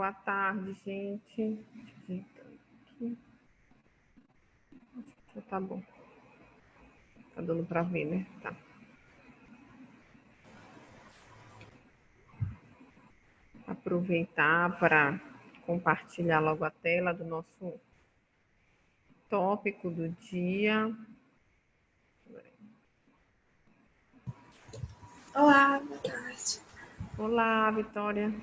Boa tarde, gente. Aqui. Já tá bom. Tá dando para ver, né? Tá. Aproveitar para compartilhar logo a tela do nosso tópico do dia. Olá, boa tarde. Olá, Vitória.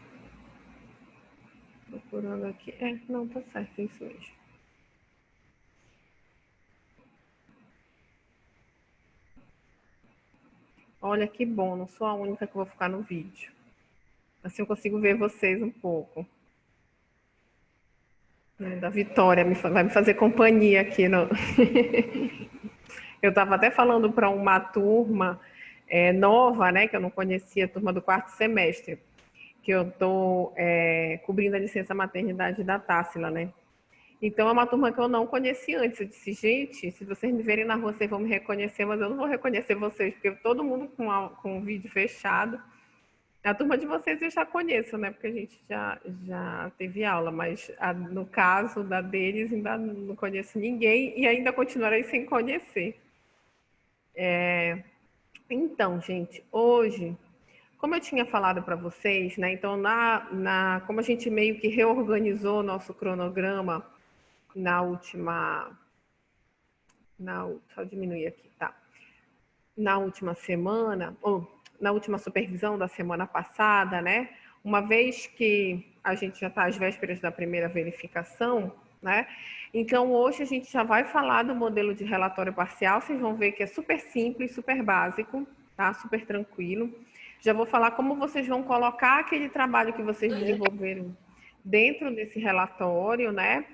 Procurando aqui. Não, tá certo, é isso mesmo. Olha que bom, não sou a única que vou ficar no vídeo. Assim eu consigo ver vocês um pouco. Da Vitória vai me fazer companhia aqui. Eu estava até falando para uma turma nova, né, que eu não conhecia, a turma do quarto semestre, que eu estou cobrindo a licença maternidade da Tássila, né? Então é uma turma que eu não conhecia antes. Eu disse, gente, se vocês me verem na rua, vocês vão me reconhecer, mas eu não vou reconhecer vocês, porque todo mundo com o vídeo fechado. A turma de vocês eu já conheço, né? Porque a gente já teve aula, mas no caso da deles ainda não conheço ninguém e ainda continuarei sem conhecer. Então, gente, hoje, como eu tinha falado para vocês, né? Então, como a gente meio que reorganizou nosso cronograma na última. Só diminuir aqui, tá? Na última semana, ou na última supervisão da semana passada, né? Uma vez que a gente já está às vésperas da primeira verificação, né? Então, hoje a gente já vai falar do modelo de relatório parcial. Vocês vão ver que é super simples, super básico, tá? Super tranquilo. Já vou falar como vocês vão colocar aquele trabalho que vocês desenvolveram dentro desse relatório, né?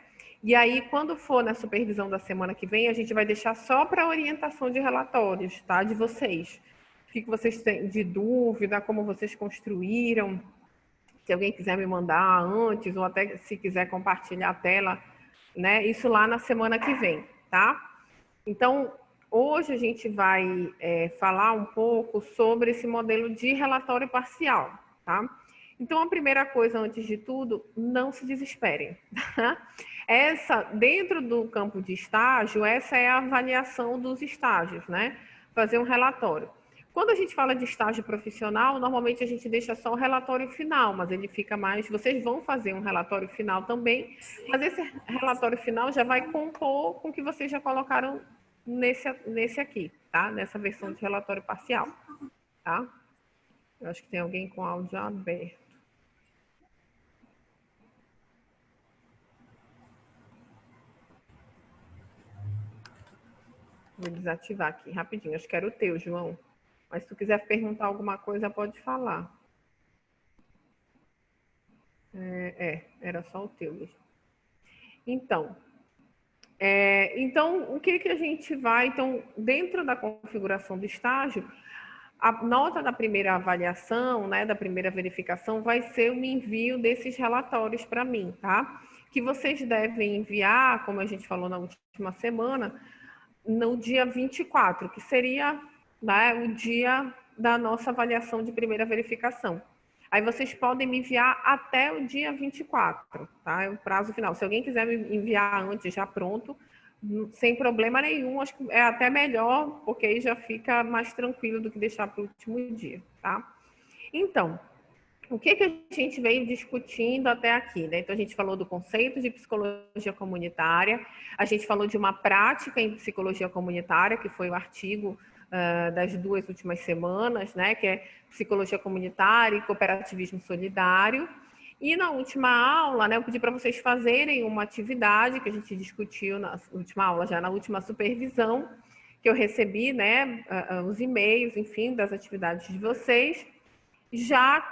E aí, quando for na supervisão da semana que vem, a gente vai deixar só para orientação de relatórios, tá? De vocês. O que vocês têm de dúvida, como vocês construíram. Se alguém quiser me mandar antes, ou até se quiser compartilhar a tela, né? Isso lá na semana que vem, tá? Então, hoje a gente vai falar um pouco sobre esse modelo de relatório parcial, tá? Então, a primeira coisa, antes de tudo, não se desesperem, tá? Dentro do campo de estágio, essa é a avaliação dos estágios, né? Fazer um relatório. Quando a gente fala de estágio profissional, normalmente a gente deixa só o relatório final, mas ele fica mais. Vocês vão fazer um relatório final também, mas esse relatório final já vai compor com o que vocês já colocaram nesse aqui, tá? Nessa versão de relatório parcial, tá? Eu acho que tem alguém com áudio aberto. Vou desativar aqui rapidinho. Acho que era o teu, João. Mas se tu quiser perguntar alguma coisa, pode falar. Era só o teu. Então, o que a gente vai... Então, dentro da configuração do estágio, a nota da primeira avaliação, né, da primeira verificação, vai ser o envio desses relatórios para mim, tá? Que vocês devem enviar, como a gente falou na última semana, no dia 24, que seria, né, o dia da nossa avaliação de primeira verificação. Aí vocês podem me enviar até o dia 24, tá? É o prazo final. Se alguém quiser me enviar antes, já pronto, sem problema nenhum, acho que é até melhor, porque aí já fica mais tranquilo do que deixar para o último dia, tá? Então, o que a gente veio discutindo até aqui, né? Então, a gente falou do conceito de psicologia comunitária, a gente falou de uma prática em psicologia comunitária, que foi o artigo das 2 últimas semanas, né? Que é psicologia comunitária e cooperativismo solidário. E na última aula, né, eu pedi para vocês fazerem uma atividade que a gente discutiu na última aula, já na última supervisão, que eu recebi, né, os e-mails, enfim, das atividades de vocês, já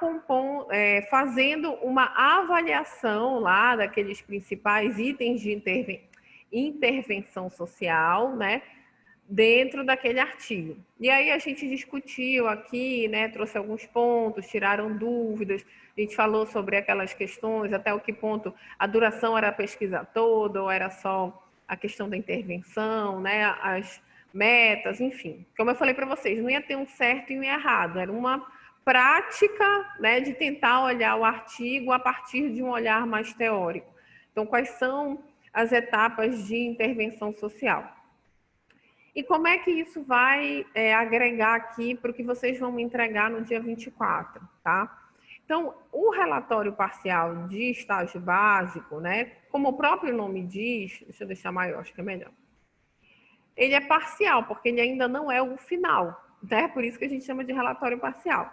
fazendo uma avaliação lá daqueles principais itens de intervenção social, né, dentro daquele artigo. E aí a gente discutiu aqui, né, trouxe alguns pontos, tiraram dúvidas, a gente falou sobre aquelas questões, até o que ponto a duração era a pesquisa toda ou era só a questão da intervenção, né, as metas, enfim. Como eu falei para vocês, não ia ter um certo e um errado, era uma prática, né, de tentar olhar o artigo a partir de um olhar mais teórico. Então, quais são as etapas de intervenção social? E como é que isso vai agregar aqui para o que vocês vão me entregar no dia 24, tá? Então, o relatório parcial de estágio básico, né, como o próprio nome diz, deixa eu deixar maior, acho que é melhor. Ele é parcial, porque ele ainda não é o final, né? Por isso que a gente chama de relatório parcial.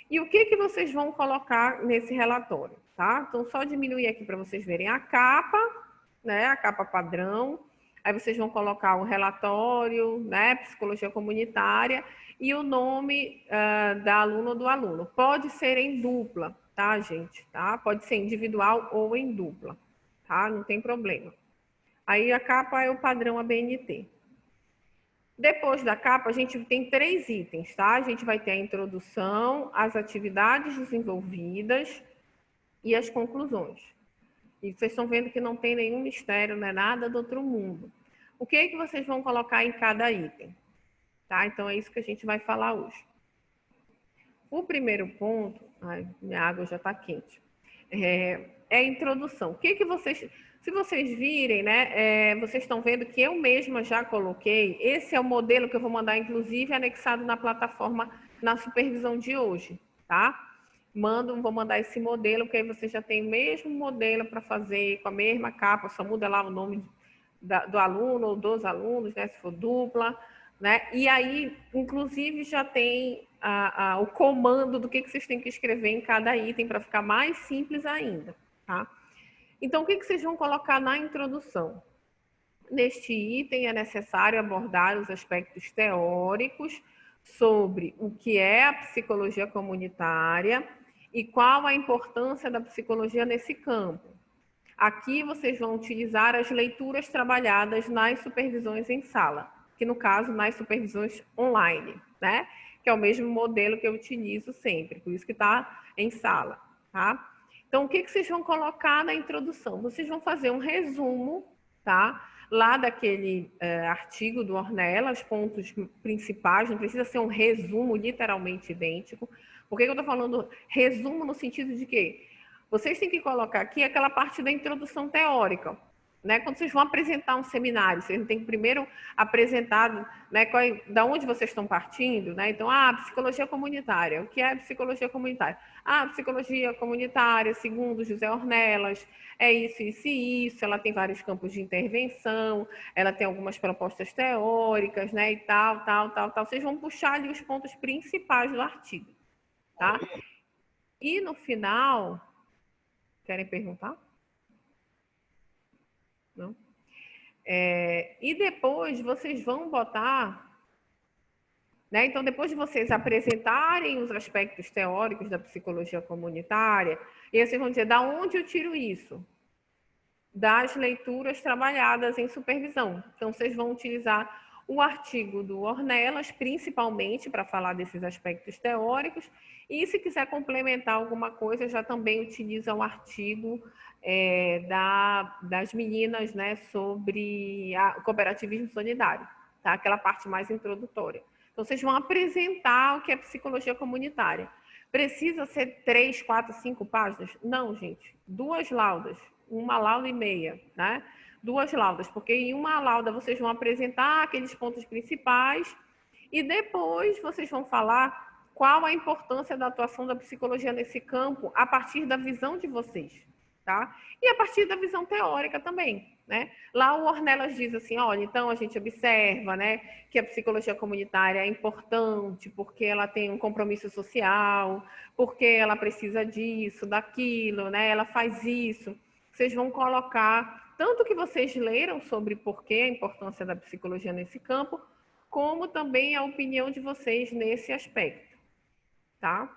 E o que vocês vão colocar nesse relatório, tá? Então, só diminuir aqui para vocês verem a capa, né? A capa padrão. Aí vocês vão colocar o relatório, né? Psicologia comunitária e o nome da aluna ou do aluno. Pode ser em dupla, tá, gente? Tá? Pode ser individual ou em dupla, tá? Não tem problema. Aí a capa é o padrão ABNT. Depois da capa, a gente tem 3 itens, tá? A gente vai ter a introdução, as atividades desenvolvidas e as conclusões. E vocês estão vendo que não tem nenhum mistério, não é nada do outro mundo. O que é que vocês vão colocar em cada item? Tá? Então, é isso que a gente vai falar hoje. O primeiro ponto... Ai, minha água já está quente. É a introdução. O que vocês... Se vocês virem, né, vocês estão vendo que eu mesma já coloquei, esse é o modelo que eu vou mandar, inclusive, anexado na plataforma na supervisão de hoje, tá? Vou mandar esse modelo, porque aí você já tem o mesmo modelo para fazer, com a mesma capa, só muda lá o nome do aluno ou dos alunos, né, se for dupla, né? E aí, inclusive, já tem o comando do que vocês têm que escrever em cada item para ficar mais simples ainda, tá? Então, o que vocês vão colocar na introdução? Neste item é necessário abordar os aspectos teóricos sobre o que é a psicologia comunitária e qual a importância da psicologia nesse campo. Aqui vocês vão utilizar as leituras trabalhadas nas supervisões em sala, que no caso, nas supervisões online, né? Que é o mesmo modelo que eu utilizo sempre, por isso que está em sala, tá? Então, o que vocês vão colocar na introdução? Vocês vão fazer um resumo, tá? Lá daquele artigo do Ornella, os pontos principais, não precisa ser um resumo literalmente idêntico. Por que eu estou falando resumo no sentido de quê? Vocês têm que colocar aqui aquela parte da introdução teórica, né? Quando vocês vão apresentar um seminário, vocês têm que primeiro apresentar, né, da onde vocês estão partindo, né? Então, psicologia comunitária. O que é psicologia comunitária? Psicologia comunitária, segundo José Ornelas, é isso, isso e isso. Ela tem vários campos de intervenção, ela tem algumas propostas teóricas, né? E tal. Vocês vão puxar ali os pontos principais do artigo, tá? E no final, querem perguntar? Não? E depois vocês vão botar, né? Então, depois de vocês apresentarem os aspectos teóricos da psicologia comunitária, e vocês vão dizer, da onde eu tiro isso? Das leituras trabalhadas em supervisão. Então, vocês vão utilizar o artigo do Ornelas, principalmente para falar desses aspectos teóricos, e se quiser complementar alguma coisa, já também utiliza o artigo das meninas, né, sobre o cooperativismo solidário, tá? Aquela parte mais introdutória. Então, vocês vão apresentar o que é psicologia comunitária. Precisa ser 3, 4, 5 páginas? Não, gente. 2 laudas, 1 lauda e meia, né? 2 laudas, porque em uma lauda vocês vão apresentar aqueles pontos principais e depois vocês vão falar qual a importância da atuação da psicologia nesse campo a partir da visão de vocês, tá? E a partir da visão teórica também, né? Lá o Ornelas diz assim, olha, então a gente observa, né, que a psicologia comunitária é importante porque ela tem um compromisso social, porque ela precisa disso, daquilo, né? Ela faz isso. Vocês vão colocar tanto que vocês leram sobre por que a importância da psicologia nesse campo, como também a opinião de vocês nesse aspecto, tá?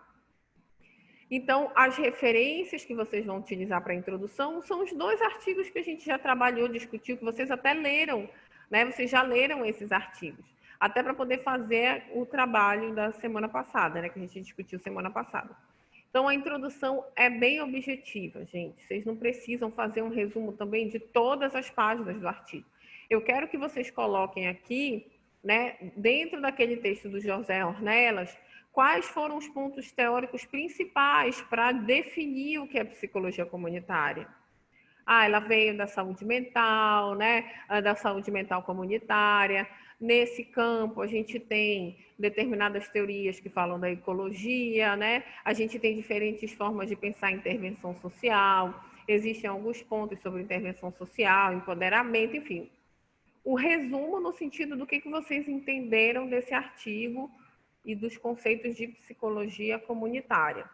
Então, as referências que vocês vão utilizar para a introdução são os 2 artigos que a gente já trabalhou, discutiu, que vocês até leram, né? Vocês já leram esses artigos, até para poder fazer o trabalho da semana passada, né? Que a gente discutiu semana passada. Então, a introdução é bem objetiva, gente. Vocês não precisam fazer um resumo também de todas as páginas do artigo. Eu quero que vocês coloquem aqui, né, dentro daquele texto do José Ornelas, quais foram os pontos teóricos principais para definir o que é psicologia comunitária. Ela veio da saúde mental, né? Da saúde mental comunitária. Nesse campo, a gente tem determinadas teorias que falam da ecologia, né? A gente tem diferentes formas de pensar a intervenção social. Existem alguns pontos sobre intervenção social, empoderamento, enfim. O resumo no sentido do que vocês entenderam desse artigo e dos conceitos de psicologia comunitária.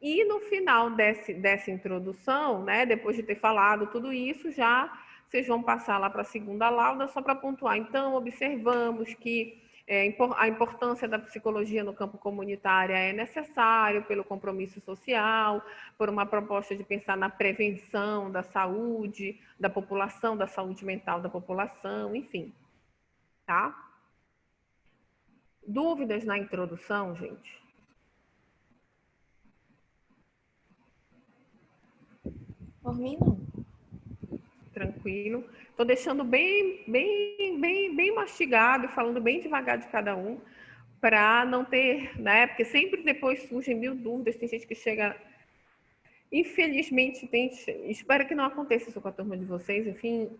E no final dessa introdução, né, depois de ter falado tudo isso, já vocês vão passar lá para a segunda lauda, só para pontuar. Então, observamos que a importância da psicologia no campo comunitário é necessário pelo compromisso social, por uma proposta de pensar na prevenção da saúde da saúde mental da população, enfim. Tá? Dúvidas na introdução, gente? Por mim, não. Tranquilo. Estou deixando bem mastigado, falando bem devagar de cada um, para não ter, né? Porque sempre depois surgem mil dúvidas. Tem gente que chega. Infelizmente, espero que não aconteça isso com a turma de vocês, enfim,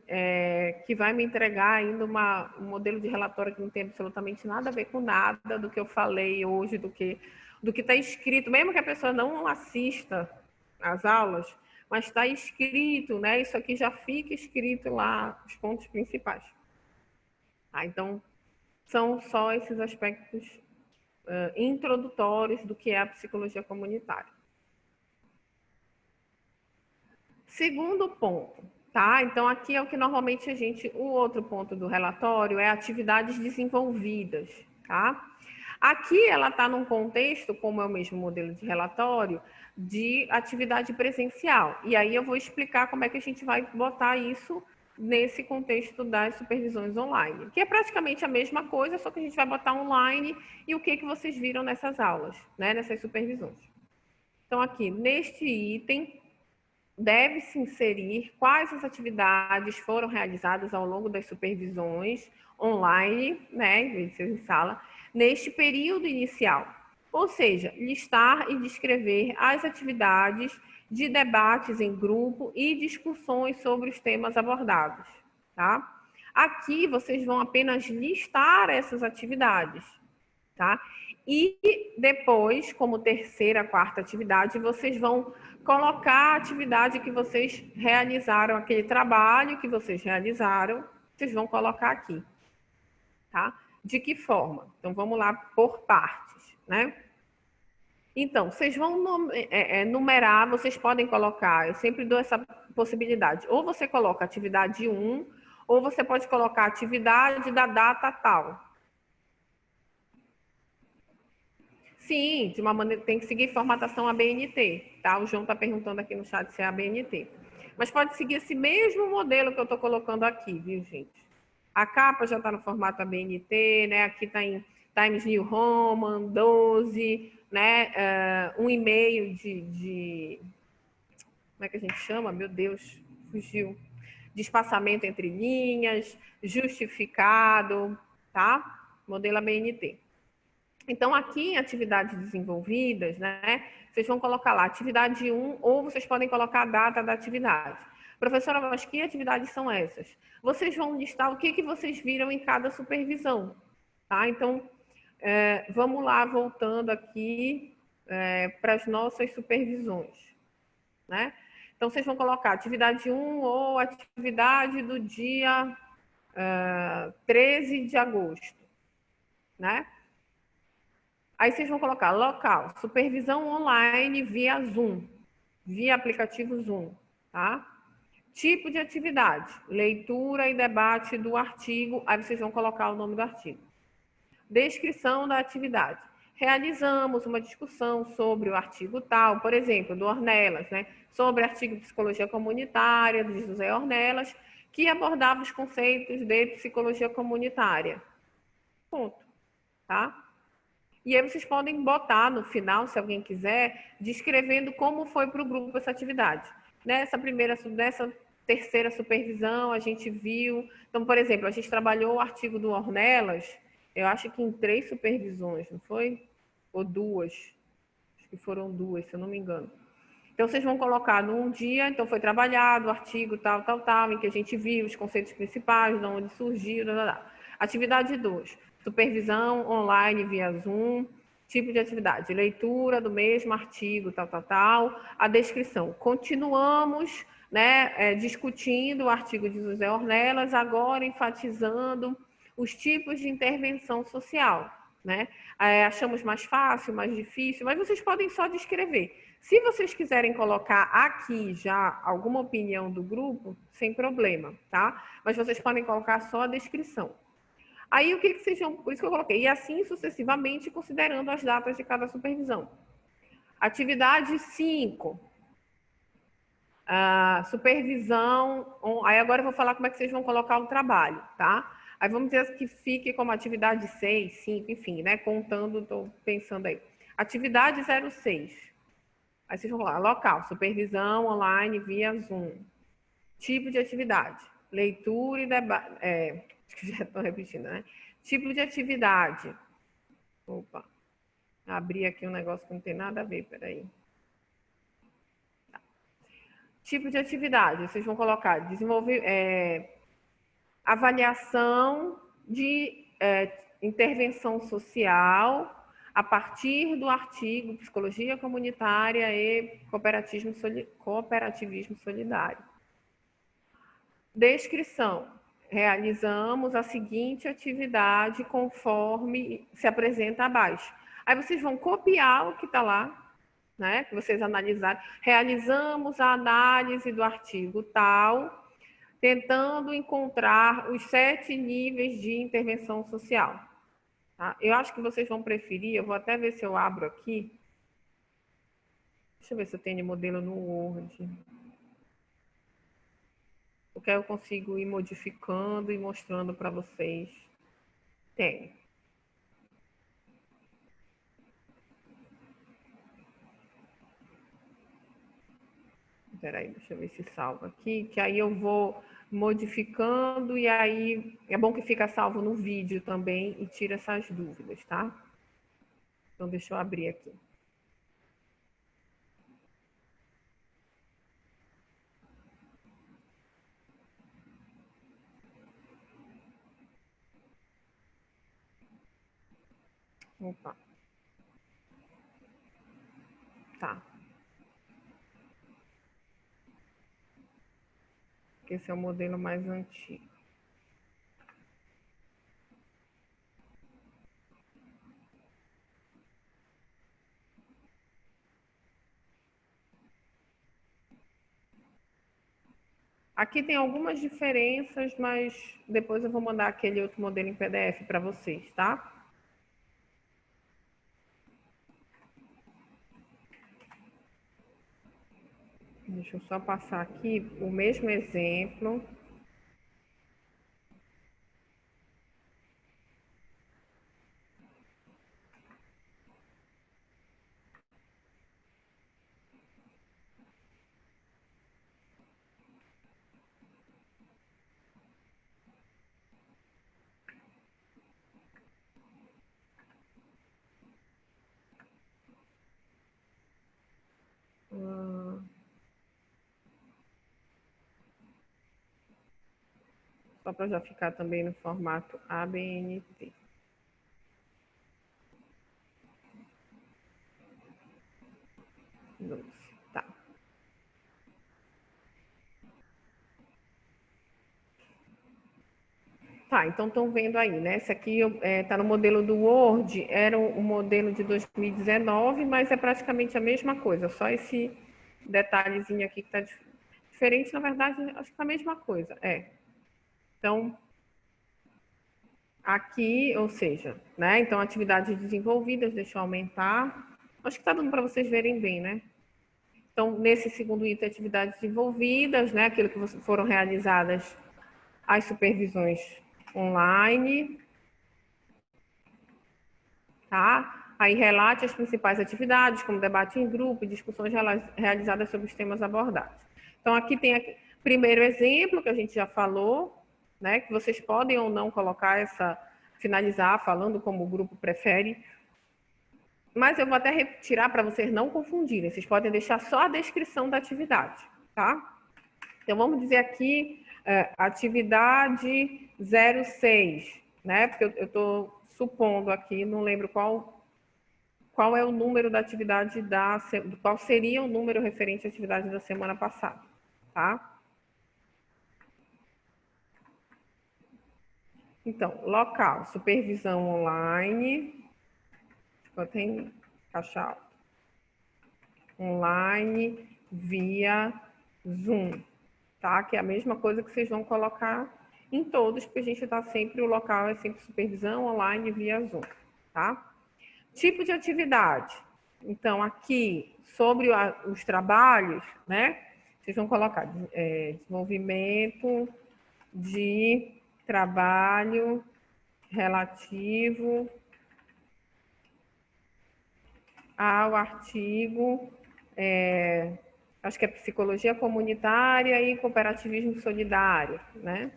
que vai me entregar ainda um modelo de relatório que não tem absolutamente nada a ver com nada do que eu falei hoje, do que está escrito, mesmo que a pessoa não assista às aulas, mas está escrito, né? Isso aqui já fica escrito lá, os pontos principais. Então, são só esses aspectos introdutórios do que é a psicologia comunitária. Segundo ponto, tá? Então, aqui é o que normalmente o outro ponto do relatório é atividades desenvolvidas, tá? Aqui ela está num contexto, como é o mesmo modelo de relatório, de atividade presencial. E aí eu vou explicar como é que a gente vai botar isso nesse contexto das supervisões online, que é praticamente a mesma coisa, só que a gente vai botar online e o que vocês viram nessas aulas, né? Nessas supervisões. Então, aqui, neste item, deve-se inserir quais as atividades foram realizadas ao longo das supervisões online, né, em vez de ser em sala, neste período inicial. Ou seja, listar e descrever as atividades de debates em grupo e discussões sobre os temas abordados, tá? Aqui vocês vão apenas listar essas atividades, tá? E depois, como terceira, quarta atividade, vocês vão colocar a atividade que vocês realizaram, aquele trabalho que vocês realizaram, vocês vão colocar aqui, tá? De que forma? Então, vamos lá por partes, né? Então, vocês vão numerar, vocês podem colocar, eu sempre dou essa possibilidade, ou você coloca atividade 1, ou você pode colocar atividade da data tal. Sim, de uma maneira, tem que seguir formatação ABNT, tá? O João está perguntando aqui no chat se é ABNT. Mas pode seguir esse mesmo modelo que eu estou colocando aqui, viu, gente? A capa já está no formato ABNT, né? Aqui está em Times New Roman, 12, né? 1,5 de... Como é que a gente chama? Meu Deus, fugiu. De espaçamento entre linhas, justificado, tá? Modelo ABNT. Então, aqui em atividades desenvolvidas, né, vocês vão colocar lá atividade 1, ou vocês podem colocar a data da atividade. Professora, mas que atividades são essas? Vocês vão listar o que vocês viram em cada supervisão, tá? Então, vamos lá, voltando aqui para as nossas supervisões, né? Então, vocês vão colocar atividade 1 ou atividade do dia 13 de agosto, né? Aí vocês vão colocar local, supervisão online via Zoom, via aplicativo Zoom, tá? Tipo de atividade, leitura e debate do artigo, aí vocês vão colocar o nome do artigo. Descrição da atividade. Realizamos uma discussão sobre o artigo tal, por exemplo, do Ornelas, né? Sobre o artigo de Psicologia Comunitária, de José Ornelas, que abordava os conceitos de psicologia comunitária. Ponto, tá? E aí vocês podem botar no final, se alguém quiser, descrevendo como foi para o grupo essa atividade. Nessa terceira supervisão, a gente viu... Então, por exemplo, a gente trabalhou o artigo do Ornelas, eu acho que em 3 supervisões, não foi? ou duas, acho que foram duas, se eu não me engano. Então, vocês vão colocar num dia, então foi trabalhado o artigo tal, tal, tal, em que a gente viu os conceitos principais, de onde surgiu, blá, blá, blá. Atividade 2, supervisão online via Zoom, tipo de atividade, leitura do mesmo artigo, tal, tal, tal, a descrição. Continuamos, né, discutindo o artigo de José Ornelas, agora enfatizando os tipos de intervenção social, né? Achamos mais fácil, mais difícil, mas vocês podem só descrever. Se vocês quiserem colocar aqui já alguma opinião do grupo, sem problema, tá? Mas vocês podem colocar só a descrição. Aí, o que vocês vão... Por isso que eu coloquei. E assim sucessivamente, considerando as datas de cada supervisão. Atividade 5. Supervisão... Aí, agora eu vou falar como é que vocês vão colocar o trabalho, tá? Aí, vamos dizer que fique como atividade 6, 5, enfim, né? Contando, estou pensando aí. Atividade 06. Aí vocês vão lá, local, supervisão online via Zoom. Tipo de atividade, leitura e debate. Acho que já estou repetindo, né? Tipo de atividade. Opa, abri aqui um negócio que não tem nada a ver, peraí. Tá. Tipo de atividade, vocês vão colocar desenvolver, avaliação de intervenção social a partir do artigo Psicologia Comunitária e Cooperativismo Solidário. Descrição. Realizamos a seguinte atividade conforme se apresenta abaixo. Aí vocês vão copiar o que está lá, né? Que vocês analisaram. Realizamos a análise do artigo tal, tentando encontrar os 7 níveis de intervenção social. Tá? Eu acho que vocês vão preferir, eu vou até ver se eu abro aqui. Deixa eu ver se eu tenho modelo no Word. Porque aí eu consigo ir modificando e mostrando para vocês. Tem. Espera aí, deixa eu ver se salva aqui, que aí eu vou modificando e aí é bom que fica salvo no vídeo também e tira essas dúvidas, tá? Então deixa eu abrir aqui. Opa. Tá. Esse é o modelo mais antigo. Aqui tem algumas diferenças, mas depois eu vou mandar aquele outro modelo em PDF para vocês, tá? Deixa eu só passar aqui o mesmo exemplo. Só para já ficar também no formato ABNT. Tá. Tá, então estão vendo aí, né? Esse aqui tá no modelo do Word, era o modelo de 2019, mas é praticamente a mesma coisa, só esse detalhezinho aqui que tá diferente, na verdade, acho que é a mesma coisa, Então, aqui, ou seja, né? Então, atividades desenvolvidas, deixa eu aumentar. Acho que está dando para vocês verem bem, né? Então, nesse segundo item, atividades desenvolvidas, né? Aquilo que foram realizadas as supervisões online, tá? Aí relate as principais atividades, como debate em grupo e discussões realizadas sobre os temas abordados. Então, aqui tem o primeiro exemplo, que a gente já falou, né? Que vocês podem ou não colocar finalizar falando como o grupo prefere. Mas eu vou até retirar para vocês não confundirem. Vocês podem deixar só a descrição da atividade, tá? Então, vamos dizer aqui, atividade 06, né? Porque eu estou supondo aqui, não lembro qual é o número da atividade qual seria o número referente à atividade da semana passada, tá? Então, local, supervisão online, tem caixa alta, online via Zoom, tá? Que é a mesma coisa que vocês vão colocar em todos, porque a gente está sempre, o local é sempre supervisão online via Zoom, tá? Tipo de atividade. Então, aqui, sobre os trabalhos, né? Vocês vão colocar desenvolvimento de trabalho relativo ao artigo, acho que é psicologia comunitária e cooperativismo solidário, né?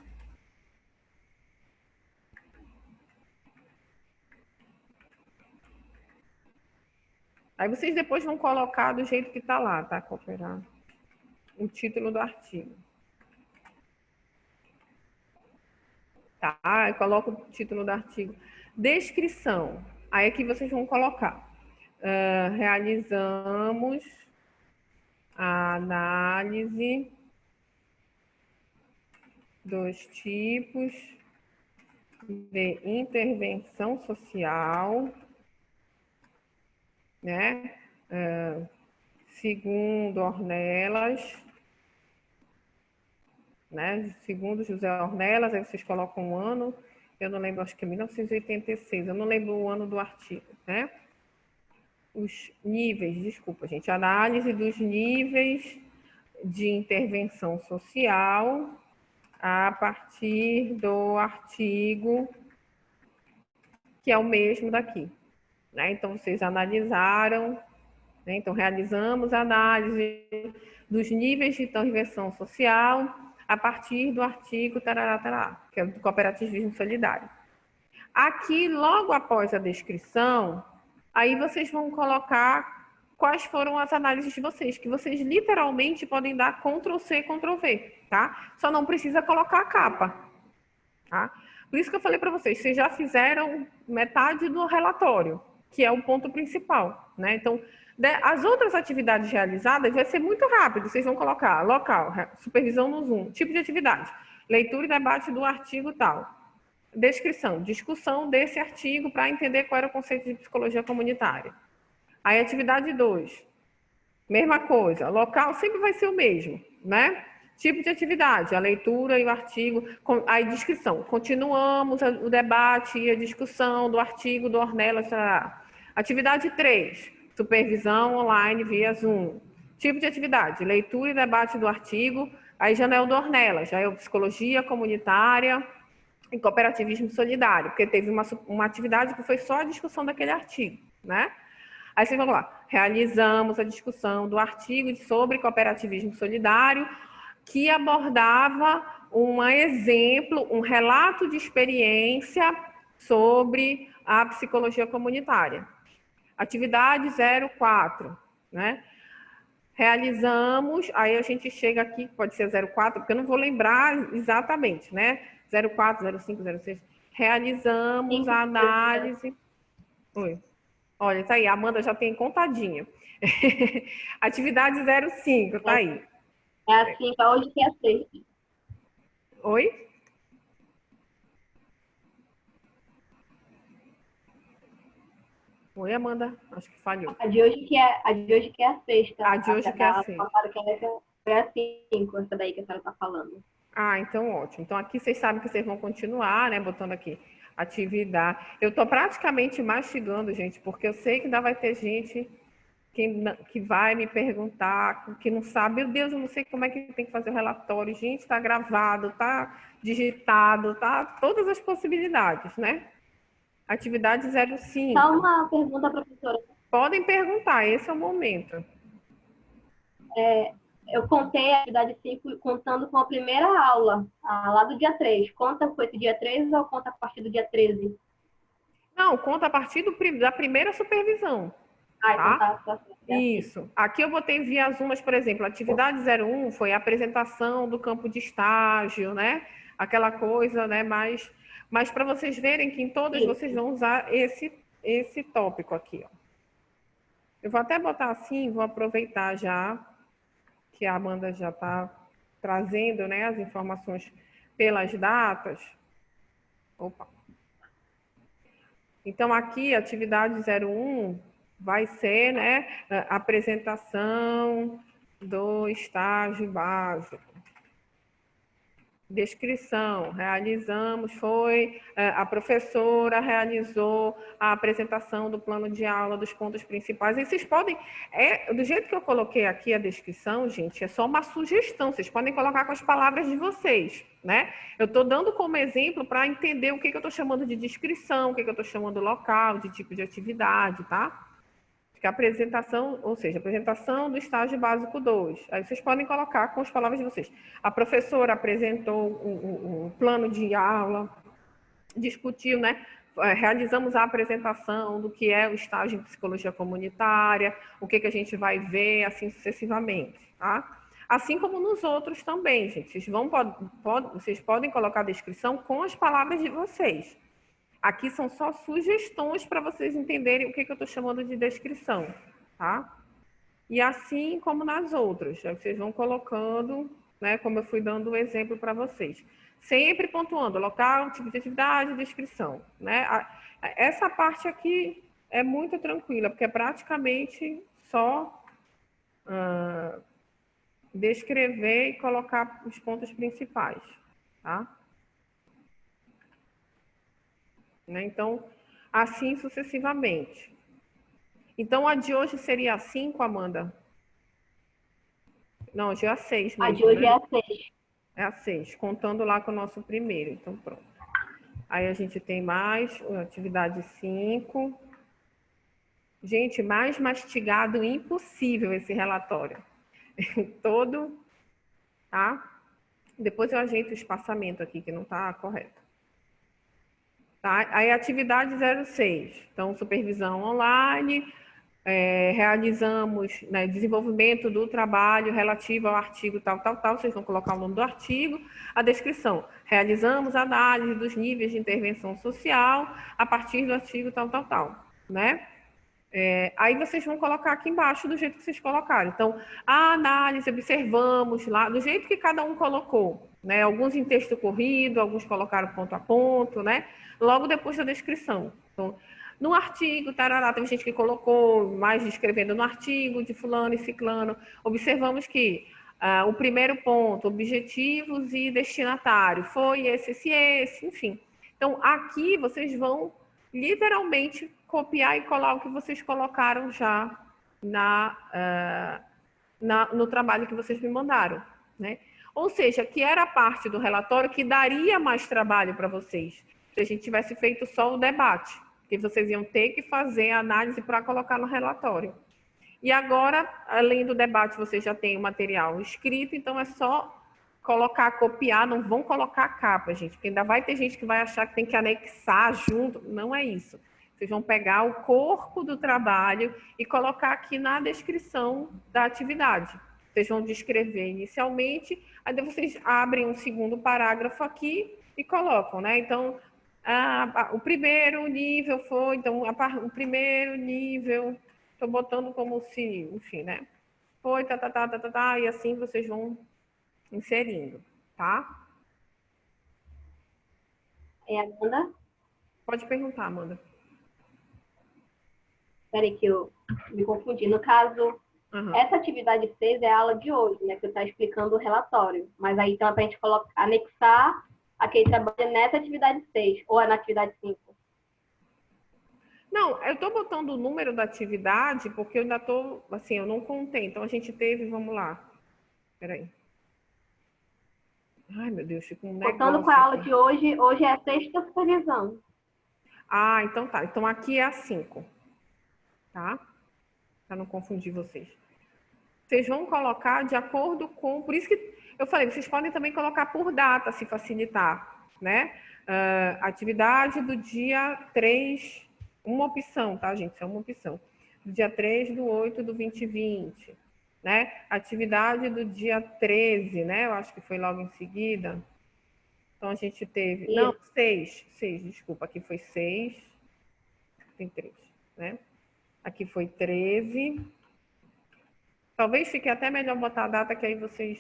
Aí vocês depois vão colocar do jeito que está lá, tá? Cooperar. O título do artigo. Tá? Eu coloco o título do artigo. Descrição. Aí aqui vocês vão colocar. Realizamos a análise dos tipos de intervenção social, né? Segundo Ornelas, né? Segundo José Ornelas, aí vocês colocam um ano, eu não lembro, acho que é 1986, eu não lembro o ano do artigo, né? Os níveis, desculpa, gente, análise dos níveis de intervenção social a partir do artigo que é o mesmo daqui, né? Então, vocês analisaram, né? Então, realizamos a análise dos níveis de intervenção social a partir do artigo tarará, tarará, que é do cooperativismo solidário. Aqui, logo após a descrição, aí vocês vão colocar quais foram as análises de vocês, que vocês literalmente podem dar Ctrl+C, Ctrl+V, tá? Só não precisa colocar a capa, tá? Por isso que eu falei para vocês, vocês já fizeram metade do relatório, que é o ponto principal, né? Então, as outras atividades realizadas vai ser muito rápido, vocês vão colocar local, supervisão no Zoom, tipo de atividade, leitura e debate do artigo tal, descrição, discussão desse artigo para entender qual era o conceito de psicologia comunitária. Aí, atividade 2, mesma coisa, local sempre vai ser o mesmo, né? Tipo de atividade, a leitura e o artigo, aí descrição. Continuamos o debate e a discussão do artigo do Ornelas. Atividade 3, supervisão online via Zoom. Tipo de atividade, leitura e debate do artigo, aí já não é o do Ornelas, já é o psicologia comunitária e cooperativismo solidário, porque teve uma atividade que foi só a discussão daquele artigo, né? Aí vocês vão lá, realizamos a discussão do artigo sobre cooperativismo solidário, que abordava um exemplo, um relato de experiência sobre a psicologia comunitária. Atividade 04, né? Realizamos, aí a gente chega aqui, pode ser 04, porque eu não vou lembrar exatamente, né? 04, 05, 06. Realizamos a análise... Oi. Olha, tá aí, a Amanda já tem contadinha. Atividade 05, tá aí. É assim, para hoje que é sexta. Oi? Oi, Amanda, acho que falhou. A de hoje que é a sexta. A de hoje que é a sexta. Foi a 5, essa daí que a senhora está falando. Ah, então ótimo. Então aqui vocês sabem que vocês vão continuar, né? Botando aqui atividade. Eu tô praticamente mastigando, gente, porque eu sei que ainda vai ter gente que vai me perguntar, que não sabe, meu Deus, eu não sei como é que tem que fazer o relatório. Gente, está gravado, está digitado, tá todas as possibilidades, né? Atividade 05. Só uma pergunta, professora. Podem perguntar, esse é o momento. Eu contei a atividade 5 contando com a primeira aula, lá do dia 3. Conta com esse dia 13 ou conta a partir do dia 13? Não, conta a partir da primeira supervisão. Ah, então tá? tá certo. Isso. Aqui eu botei via Zoom, por exemplo, atividade 01 foi a apresentação do campo de estágio, né? Aquela coisa, né? Mas para vocês verem que em todas Sim. vocês vão usar esse tópico aqui, ó. Eu vou até botar assim, vou aproveitar já que a Amanda já está trazendo, né, as informações pelas datas. Opa. Então, aqui, atividade 01 vai ser, né, a apresentação do estágio básico. Descrição, realizamos, a professora realizou a apresentação do plano de aula, dos pontos principais. E vocês podem, do jeito que eu coloquei aqui a descrição, gente, é só uma sugestão, vocês podem colocar com as palavras de vocês, né? Eu estou dando como exemplo para entender o que eu estou chamando de descrição, o que eu estou chamando local, de tipo de atividade, tá? Que a apresentação, ou seja, apresentação do estágio básico 2. Aí vocês podem colocar com as palavras de vocês. A professora apresentou o plano de aula, discutiu, né? Realizamos a apresentação do que é o estágio em psicologia comunitária, o que a gente vai ver, assim sucessivamente, tá? Assim como nos outros também, gente. Vocês podem colocar a descrição com as palavras de vocês. Aqui são só sugestões para vocês entenderem o que eu estou chamando de descrição, tá? E assim como nas outras, vocês vão colocando, né, como eu fui dando o exemplo para vocês. Sempre pontuando local, tipo de atividade, descrição, né? Essa parte aqui é muito tranquila, porque é praticamente só descrever e colocar os pontos principais, tá? Né? Então, assim sucessivamente. Então, a de hoje seria a 5, Amanda? Não, hoje é a 6 A de mesmo, hoje é né? a 6. É a 6, contando lá com o nosso primeiro. Então, pronto. Aí a gente tem mais, atividade 5. Gente, mais mastigado impossível esse relatório. Todo, tá? Depois eu ajeito o espaçamento aqui, que não está correto. Tá? Aí, atividade 06. Então, supervisão online. Realizamos, né, desenvolvimento do trabalho relativo ao artigo tal, tal, tal. Vocês vão colocar o nome do artigo, a descrição. Realizamos análise dos níveis de intervenção social a partir do artigo tal, tal, tal, né? Aí vocês vão colocar aqui embaixo do jeito que vocês colocaram. Então, a análise, observamos lá, do jeito que cada um colocou, né? Alguns em texto corrido, alguns colocaram ponto a ponto, né? Logo depois da descrição. Então, no artigo, tarará, teve gente que colocou mais descrevendo no artigo de fulano e ciclano. Observamos que o primeiro ponto, objetivos e destinatário, foi esse, enfim. Então, aqui vocês vão literalmente copiar e colar o que vocês colocaram já no trabalho que vocês me mandaram, né? Ou seja, que era a parte do relatório que daria mais trabalho para vocês, se a gente tivesse feito só o debate, que vocês iam ter que fazer a análise para colocar no relatório. E agora, além do debate, vocês já têm o material escrito, então é só colocar, copiar, não vão colocar capa, gente, porque ainda vai ter gente que vai achar que tem que anexar junto, não é isso. Vocês vão pegar o corpo do trabalho e colocar aqui na descrição da atividade. Vocês vão descrever inicialmente, aí vocês abrem um segundo parágrafo aqui e colocam, né? Então, o primeiro nível foi, então, o primeiro nível, estou botando como se, enfim, né? Foi, e assim vocês vão inserindo, tá? É, Amanda? Pode perguntar, Amanda. Peraí que eu me confundi. No caso, essa atividade 6 é a aula de hoje, né? Que está explicando o relatório. Mas aí, então, é para a gente anexar aquele trabalho nessa atividade 6, ou é na atividade 5? Não, eu estou botando o número da atividade porque eu ainda estou, assim, eu não contei. Então, a gente teve, vamos lá. Peraí. Ai, meu Deus, fica um negócio. Contando com a aula de hoje, hoje é a 6ª supervisão. Ah, então tá. Então, aqui é a 5. Tá? Para não confundir vocês. Vocês vão colocar de acordo com... Por isso que eu falei, vocês podem também colocar por data, se facilitar, né? Atividade do dia 3, uma opção, tá, gente? Isso é uma opção. dia 3/8/2020, né? Atividade do dia 13, né? Eu acho que foi logo em seguida. Então, a gente teve... Isso. Não, 6, desculpa. Aqui foi 6. Tem 3, né? Aqui foi 13. Talvez fique até melhor botar a data, que aí vocês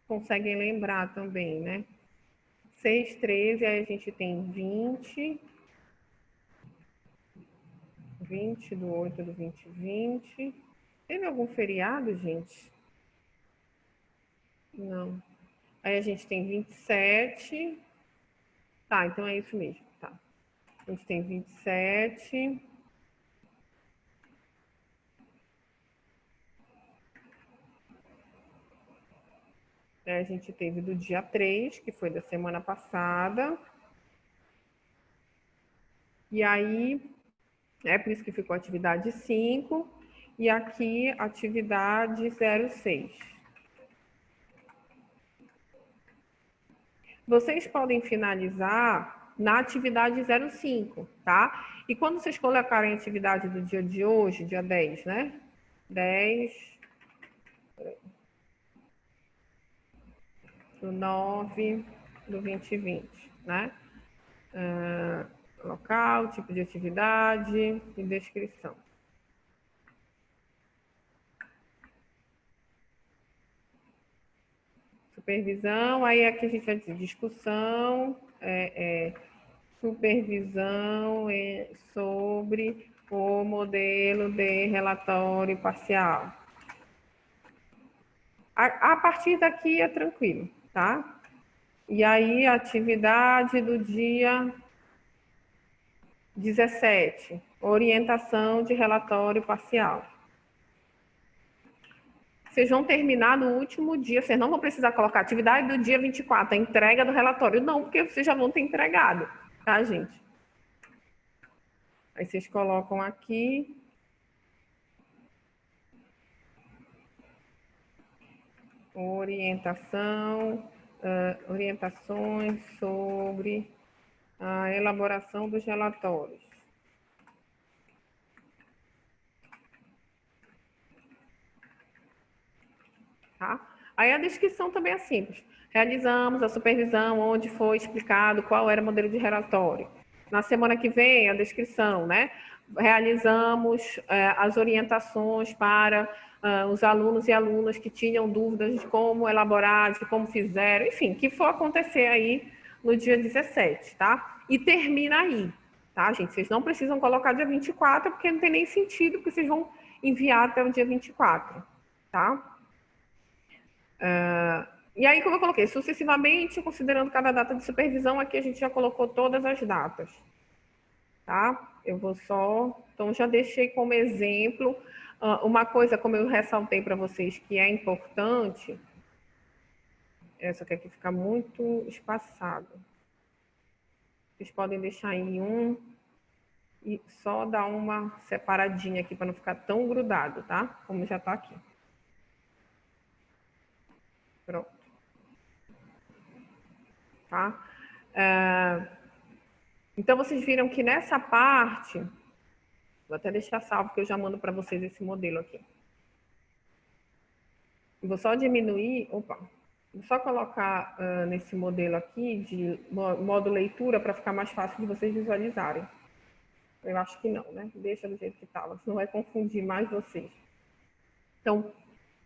conseguem lembrar também, né? 6, 13, aí a gente tem 20 do 8 do 2020. Teve algum feriado, gente? Não. Aí a gente tem 27. Tá, então é isso mesmo, tá. A gente tem 27. A gente teve do dia 3, que foi da semana passada. E aí, é por isso que ficou atividade 5. E aqui, atividade 06. Vocês podem finalizar na atividade 05, tá? E quando vocês colocarem a atividade do dia de hoje, dia 10, né? 10/9/2020, né? Local, tipo de atividade e descrição. Supervisão, aí aqui a gente vai dizer discussão, supervisão sobre o modelo de relatório parcial. A partir daqui é tranquilo, tá? E aí, a atividade do dia 17, orientação de relatório parcial. Vocês vão terminar no último dia, vocês não vão precisar colocar atividade do dia 24, a entrega do relatório. Não, porque vocês já vão ter entregado, tá, gente? Aí vocês colocam aqui. Orientações sobre a elaboração dos relatórios. Tá? Aí a descrição também é simples. Realizamos a supervisão onde foi explicado qual era o modelo de relatório. Na semana que vem, a descrição, né? Realizamos as orientações para os alunos e alunas que tinham dúvidas de como elaborar, de como fizeram, enfim, que for acontecer aí no dia 17, tá? E termina aí, tá, gente? Vocês não precisam colocar dia 24, porque não tem nem sentido, porque vocês vão enviar até o dia 24, tá? E aí, como eu coloquei, sucessivamente, considerando cada data de supervisão, aqui a gente já colocou todas as datas, tá? Eu vou só... Então, já deixei como exemplo uma coisa, como eu ressaltei para vocês, que é importante. Essa aqui fica muito espaçada. Vocês podem deixar em um e só dar uma separadinha aqui para não ficar tão grudado, tá? Como já está aqui. Pronto. Tá? Então, vocês viram que nessa parte... Vou até deixar salvo, que eu já mando para vocês esse modelo aqui. Vou só diminuir... Opa! Vou só colocar nesse modelo aqui de modo leitura para ficar mais fácil de vocês visualizarem. Eu acho que não, né? Deixa do jeito que estava, senão vai confundir mais vocês. Então,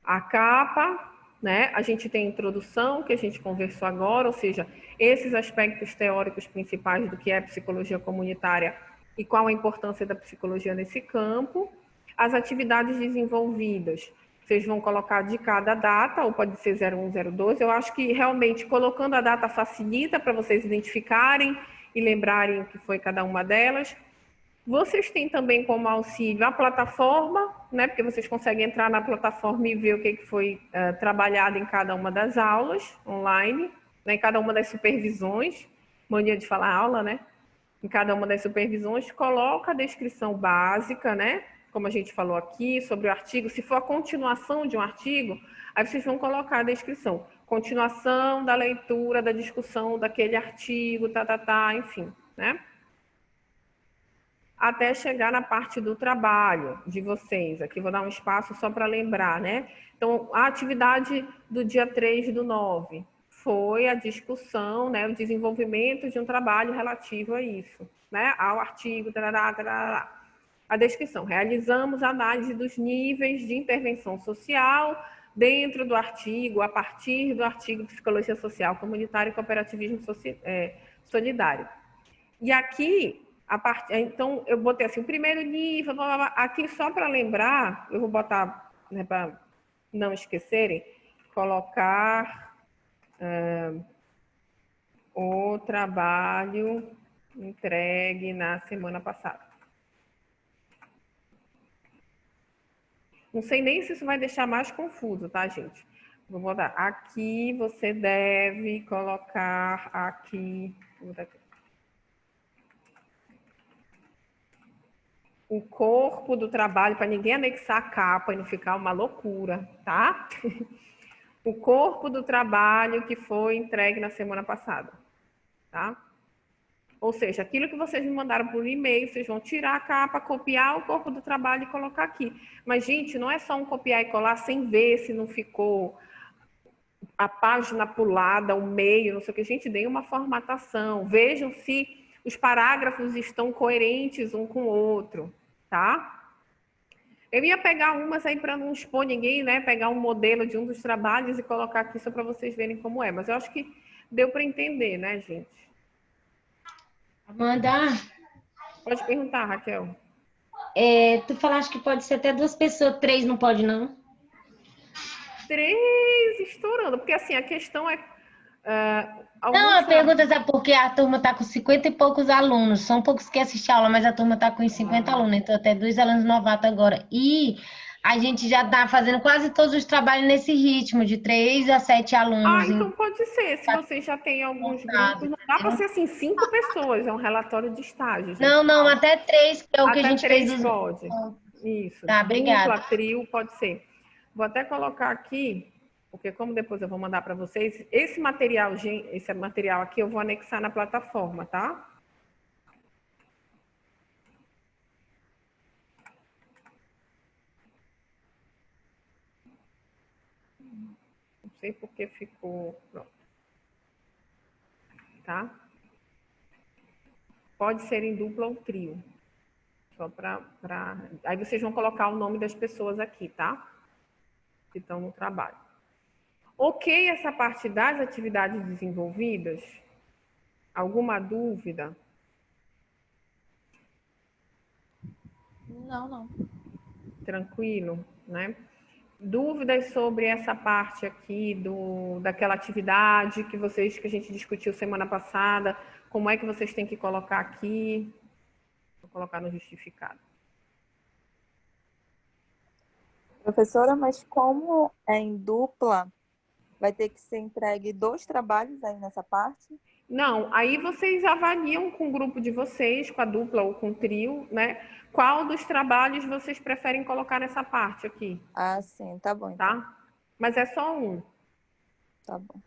a capa, né? A gente tem a introdução, que a gente conversou agora, ou seja, esses aspectos teóricos principais do que é psicologia comunitária e qual a importância da psicologia nesse campo. As atividades desenvolvidas, vocês vão colocar de cada data, ou pode ser 01, 02. Eu acho que realmente colocando a data facilita para vocês identificarem e lembrarem o que foi cada uma delas. Vocês têm também como auxílio a plataforma, né? Porque vocês conseguem entrar na plataforma e ver o que foi trabalhado em cada uma das aulas online, né? Em cada uma das supervisões. Mania de falar aula, né? Em cada uma das supervisões, coloca a descrição básica, né? Como a gente falou aqui, sobre o artigo. Se for a continuação de um artigo, aí vocês vão colocar a descrição. Continuação da leitura, da discussão daquele artigo, enfim, né? até chegar na parte do trabalho de vocês. Aqui vou dar um espaço só para lembrar, né? Então, a atividade do dia 3/9 foi a discussão, né, o desenvolvimento de um trabalho relativo a isso, né, ao artigo, tarará, tarará. A descrição: realizamos a análise dos níveis de intervenção social dentro do artigo, a partir do artigo Psicologia Social Comunitária e Cooperativismo Solidário. E aqui, então, eu botei assim, o primeiro nível, blá, blá, blá. Aqui só para lembrar, eu vou botar, né, para não esquecerem, colocar o trabalho entregue na semana passada. Não sei nem se isso vai deixar mais confuso, tá, gente? Vou botar aqui, você deve colocar aqui. Vou botar aqui. O corpo do trabalho, para ninguém anexar a capa e não ficar uma loucura, tá? O corpo do trabalho que foi entregue na semana passada, tá? Ou seja, aquilo que vocês me mandaram por e-mail, vocês vão tirar a capa, copiar o corpo do trabalho e colocar aqui. Mas, gente, não é só um copiar e colar sem ver se não ficou a página pulada, o meio, não sei o que. Gente, deem uma formatação. Vejam se os parágrafos estão coerentes um com o outro, tá? Eu ia pegar umas aí para não expor ninguém, né? Pegar um modelo de um dos trabalhos e colocar aqui só para vocês verem como é. Mas eu acho que deu para entender, né, gente? Amanda, pode perguntar, Raquel. Tu falaste que pode ser até 2 pessoas, 3 não pode, não? 3 estourando, porque assim, a questão é... Não, a pergunta é porque a turma está com 50 e poucos alunos. São poucos que assistem a aula, mas a turma está com 50 alunos. Então, até 2 alunos novatos agora. E a gente já está fazendo quase todos os trabalhos nesse ritmo, de 3 a 7 alunos. Então pode ser. Se vocês já têm alguns grupos, não dá para ser assim, 5 pessoas. É um relatório de estágio. Gente. Não, até 3, que é o que a gente fez. Até 3 pode. Isso. Tá, obrigada. Dupla, trio, pode ser. Vou até colocar aqui, porque como depois eu vou mandar para vocês, esse material aqui eu vou anexar na plataforma, tá? Não sei porque ficou... Pronto. Tá? Pode ser em dupla ou trio. Só para... Aí vocês vão colocar o nome das pessoas aqui, tá? Que estão no trabalho. Ok, essa parte das atividades desenvolvidas? Alguma dúvida? Não. Tranquilo, né? Dúvidas sobre essa parte aqui daquela atividade que a gente discutiu semana passada? Como é que vocês têm que colocar aqui? Vou colocar no justificado. Professora, mas como é em dupla, vai ter que ser entregue 2 trabalhos aí nessa parte? Não, aí vocês avaliam com o grupo de vocês, com a dupla ou com o trio, né? Qual dos trabalhos vocês preferem colocar nessa parte aqui? Ah, sim, tá bom. Então. Tá? Mas é só um. Tá bom.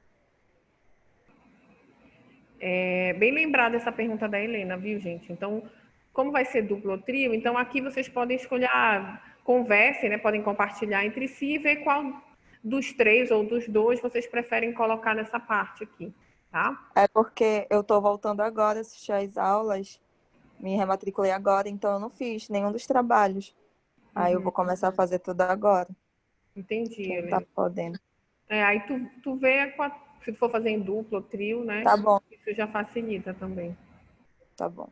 Bem lembrada essa pergunta da Helena, viu, gente? Então, como vai ser duplo ou trio, então aqui vocês podem escolher, conversem, né? Podem compartilhar entre si e ver qual dos 3 ou dos 2 vocês preferem colocar nessa parte aqui, tá? É porque eu tô voltando agora a assistir às aulas, me rematriculei agora, então eu não fiz nenhum dos trabalhos. Aí eu vou começar a fazer tudo agora. Entendi, Helena. Tá podendo. Aí tu vê se for fazer em duplo ou trio, né? Tá bom. Isso já facilita também. Tá bom.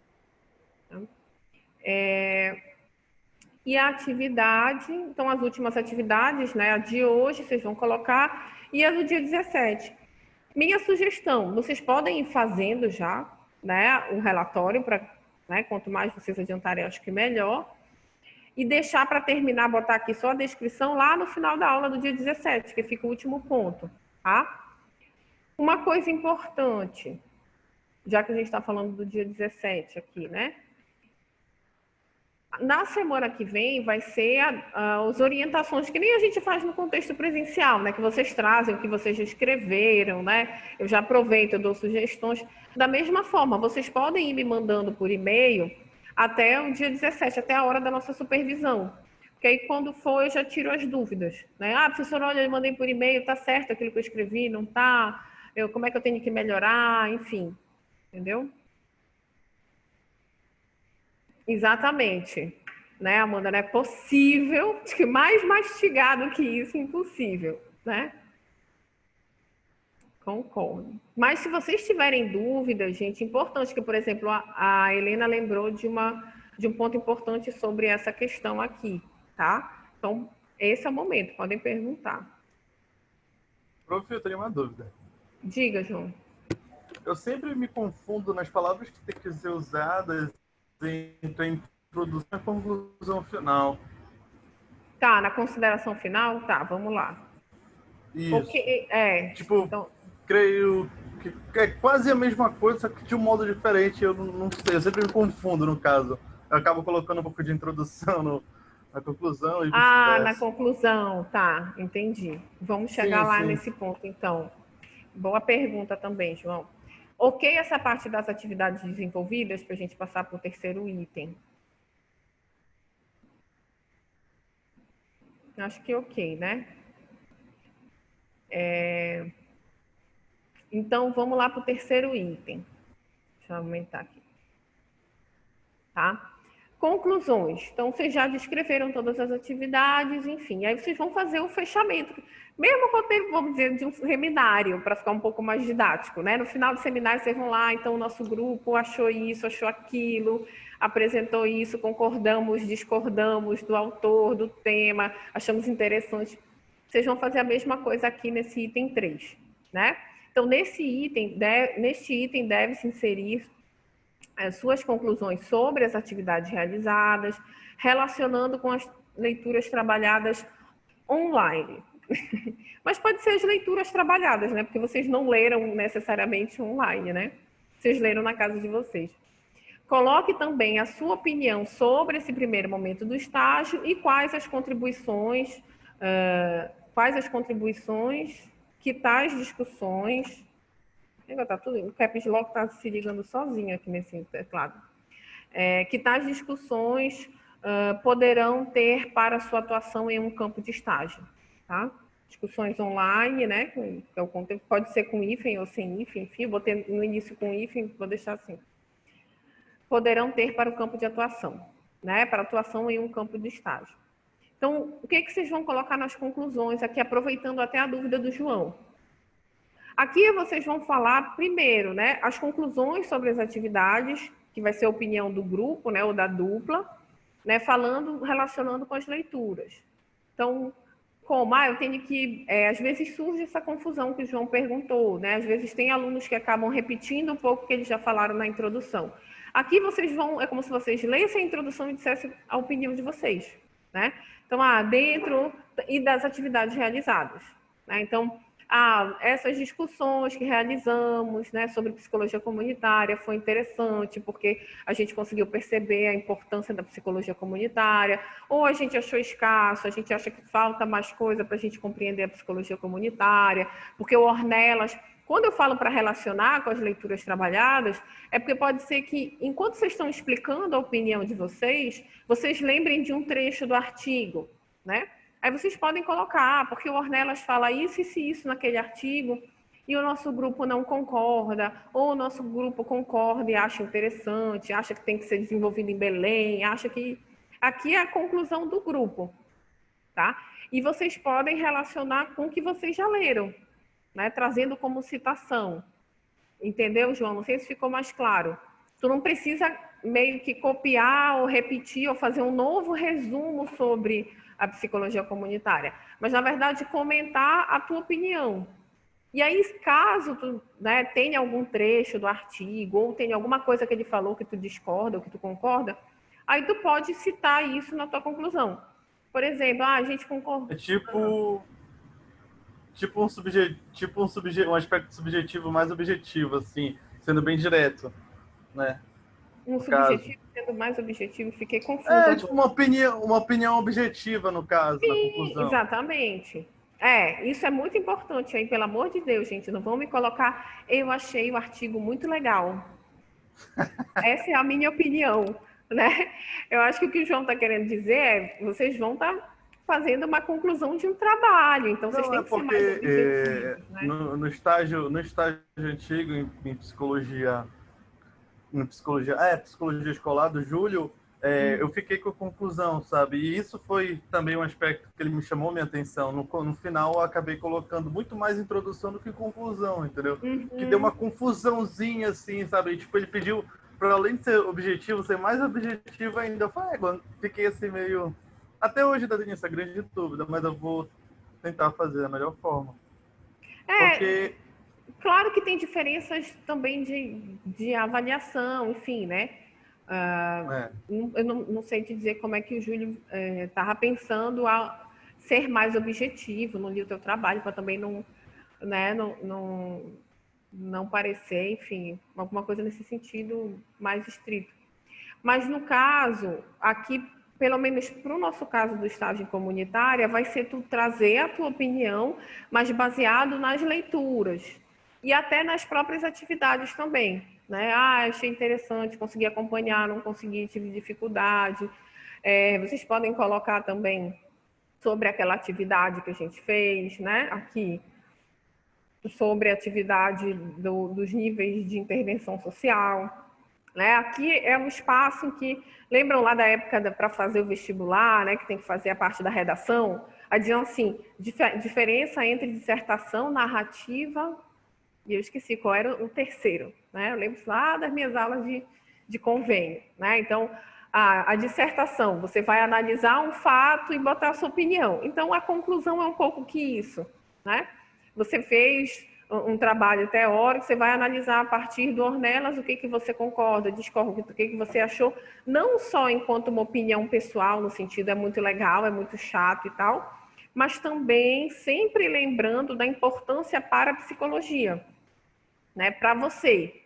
E a atividade, então as últimas atividades, né? A de hoje vocês vão colocar e a do dia 17. Minha sugestão, vocês podem ir fazendo já, né? O relatório, né, quanto mais vocês adiantarem, acho que melhor. E deixar para terminar, botar aqui só a descrição lá no final da aula do dia 17, que fica o último ponto, tá? Uma coisa importante, já que a gente está falando do dia 17 aqui, né? Na semana que vem vai ser as orientações, que nem a gente faz no contexto presencial, né? Que vocês trazem o que vocês já escreveram, né? Eu já aproveito, eu dou sugestões. Da mesma forma, vocês podem ir me mandando por e-mail até o dia 17, até a hora da nossa supervisão. Porque aí, quando for, eu já tiro as dúvidas, né? Ah, professora, olha, eu mandei por e-mail, tá certo aquilo que eu escrevi, não tá? Como é que eu tenho que melhorar? Enfim, entendeu? Exatamente. Né, Amanda? Não é possível, acho que mais mastigado que isso, impossível, né? Concordo. Mas se vocês tiverem dúvidas, gente, importante que, por exemplo, a Helena lembrou de um ponto importante sobre essa questão aqui, tá? Então, esse é o momento, podem perguntar. Prof, eu tenho uma dúvida. Diga, João. Eu sempre me confundo nas palavras que têm que ser usadas entre a introdução e a conclusão final. Tá, na consideração final? Tá, vamos lá. Isso. Porque, tipo, então... creio que é quase a mesma coisa, só que de um modo diferente. Eu não sei, eu sempre me confundo no caso. Eu acabo colocando um pouco de introdução na conclusão e vice-versa. na conclusão, tá, entendi. Vamos chegar lá nesse ponto, então. Boa pergunta também, João. Ok essa parte das atividades desenvolvidas para a gente passar para o terceiro item? Acho que ok, né? Então, vamos lá para o terceiro item. Deixa eu aumentar aqui. Tá? Conclusões. Então, vocês já descreveram todas as atividades, enfim. Aí vocês vão fazer o fechamento. Mesmo roteiro, vamos dizer, de um seminário, para ficar um pouco mais didático, né? No final do seminário, vocês vão lá, então o nosso grupo achou isso, achou aquilo, apresentou isso, concordamos, discordamos do autor, do tema, achamos interessante. Vocês vão fazer a mesma coisa aqui nesse item 3, né? Então, neste item deve-se inserir as suas conclusões sobre as atividades realizadas, relacionando com as leituras trabalhadas online. Mas pode ser as leituras trabalhadas, né? Porque vocês não leram necessariamente online, né? Vocês leram na casa de vocês. Coloque também a sua opinião sobre esse primeiro momento do estágio e quais as contribuições que tais discussões... Tá tudo, o Caps Lock está se ligando sozinho aqui nesse teclado. Que tais discussões poderão ter para sua atuação em um campo de estágio. Tá? Discussões online, né? Pode ser com hífen ou sem hífen, enfim, eu botei no início com hífen, vou deixar assim. Poderão ter para o campo de atuação, né? Para atuação em um campo de estágio. Então, o que vocês vão colocar nas conclusões aqui, aproveitando até a dúvida do João? Aqui vocês vão falar primeiro, né, as conclusões sobre as atividades, que vai ser a opinião do grupo, né, ou da dupla, né, relacionando com as leituras. Então, eu tenho que... às vezes surge essa confusão que o João perguntou, né? Às vezes tem alunos que acabam repetindo um pouco o que eles já falaram na introdução. Aqui vocês vão... É como se vocês lessem a introdução e dissessem a opinião de vocês, né? Então, dentro e das atividades realizadas, né? Então... essas discussões que realizamos, né, sobre psicologia comunitária foi interessante, porque a gente conseguiu perceber a importância da psicologia comunitária, ou a gente achou escasso, a gente acha que falta mais coisa para a gente compreender a psicologia comunitária, porque o Ornelas, quando eu falo para relacionar com as leituras trabalhadas, é porque pode ser que, enquanto vocês estão explicando a opinião de vocês, vocês lembrem de um trecho do artigo, né? Aí vocês podem colocar, porque o Ornelas fala isso e isso naquele artigo, e o nosso grupo não concorda, ou o nosso grupo concorda e acha interessante, acha que tem que ser desenvolvido em Belém, acha que... Aqui é a conclusão do grupo, tá? E vocês podem relacionar com o que vocês já leram, né? Trazendo como citação. Entendeu, João? Não sei se ficou mais claro. Tu não precisa meio que copiar ou repetir ou fazer um novo resumo sobre a psicologia comunitária, mas, na verdade, comentar a tua opinião. E aí, caso tu, né, tenha algum trecho do artigo ou tenha alguma coisa que ele falou que tu discorda ou que tu concorda, aí tu pode citar isso na tua conclusão. Por exemplo, a gente concorda... um aspecto subjetivo mais objetivo, assim, sendo bem direto, né? Um subjetivo sendo mais objetivo, fiquei confusa. Tipo uma opinião objetiva, no caso, Sim, na conclusão. Exatamente. Isso é muito importante aí, pelo amor de Deus, gente. Não vão me colocar, eu achei o artigo muito legal. Essa é a minha opinião. né? Eu acho que o que o João está querendo dizer é vocês vão estar fazendo uma conclusão de um trabalho, então vocês Não, têm é que ser mais porque objetivos, né? no estágio antigo em psicologia escolar do Júlio, eu fiquei com a conclusão, sabe? E isso foi também um aspecto que ele me chamou minha atenção. No final, eu acabei colocando muito mais introdução do que conclusão, entendeu? Que deu uma confusãozinha, assim, sabe? E, tipo, ele pediu, para além de ser objetivo, ser mais objetivo ainda. Eu falei, fiquei assim meio... Até hoje ainda tenho essa grande dúvida, mas eu vou tentar fazer da melhor forma. Porque... Claro que tem diferenças também de avaliação, enfim, né? Eu não sei te dizer como é que o Júlio estava pensando a ser mais objetivo, não li o teu trabalho, para também não, né, não parecer, enfim, alguma coisa nesse sentido mais estrito. Mas no caso, aqui, pelo menos para o nosso caso do estágio comunitária, vai ser tu trazer a tua opinião, mas baseado nas leituras e até nas próprias atividades também, né? Achei interessante, consegui acompanhar, não consegui, tive dificuldade. Vocês podem colocar também sobre aquela atividade que a gente fez, né? Aqui, sobre a atividade dos níveis de intervenção social. Né? Aqui é um espaço em que, lembram lá da época para fazer o vestibular, né, que tem que fazer a parte da redação? Aí diziam assim, diferença entre dissertação, narrativa, e eu esqueci qual era o terceiro. Né? Eu lembro lá das minhas aulas de convênio. Né? Então, a dissertação, você vai analisar um fato e botar a sua opinião. Então, a conclusão é um pouco que isso. Né? Você fez um trabalho teórico, você vai analisar a partir do Ornelas o que você concorda, discorda, o que você achou, não só enquanto uma opinião pessoal, no sentido é muito legal, é muito chato e tal, mas também sempre lembrando da importância para a psicologia, né, para você.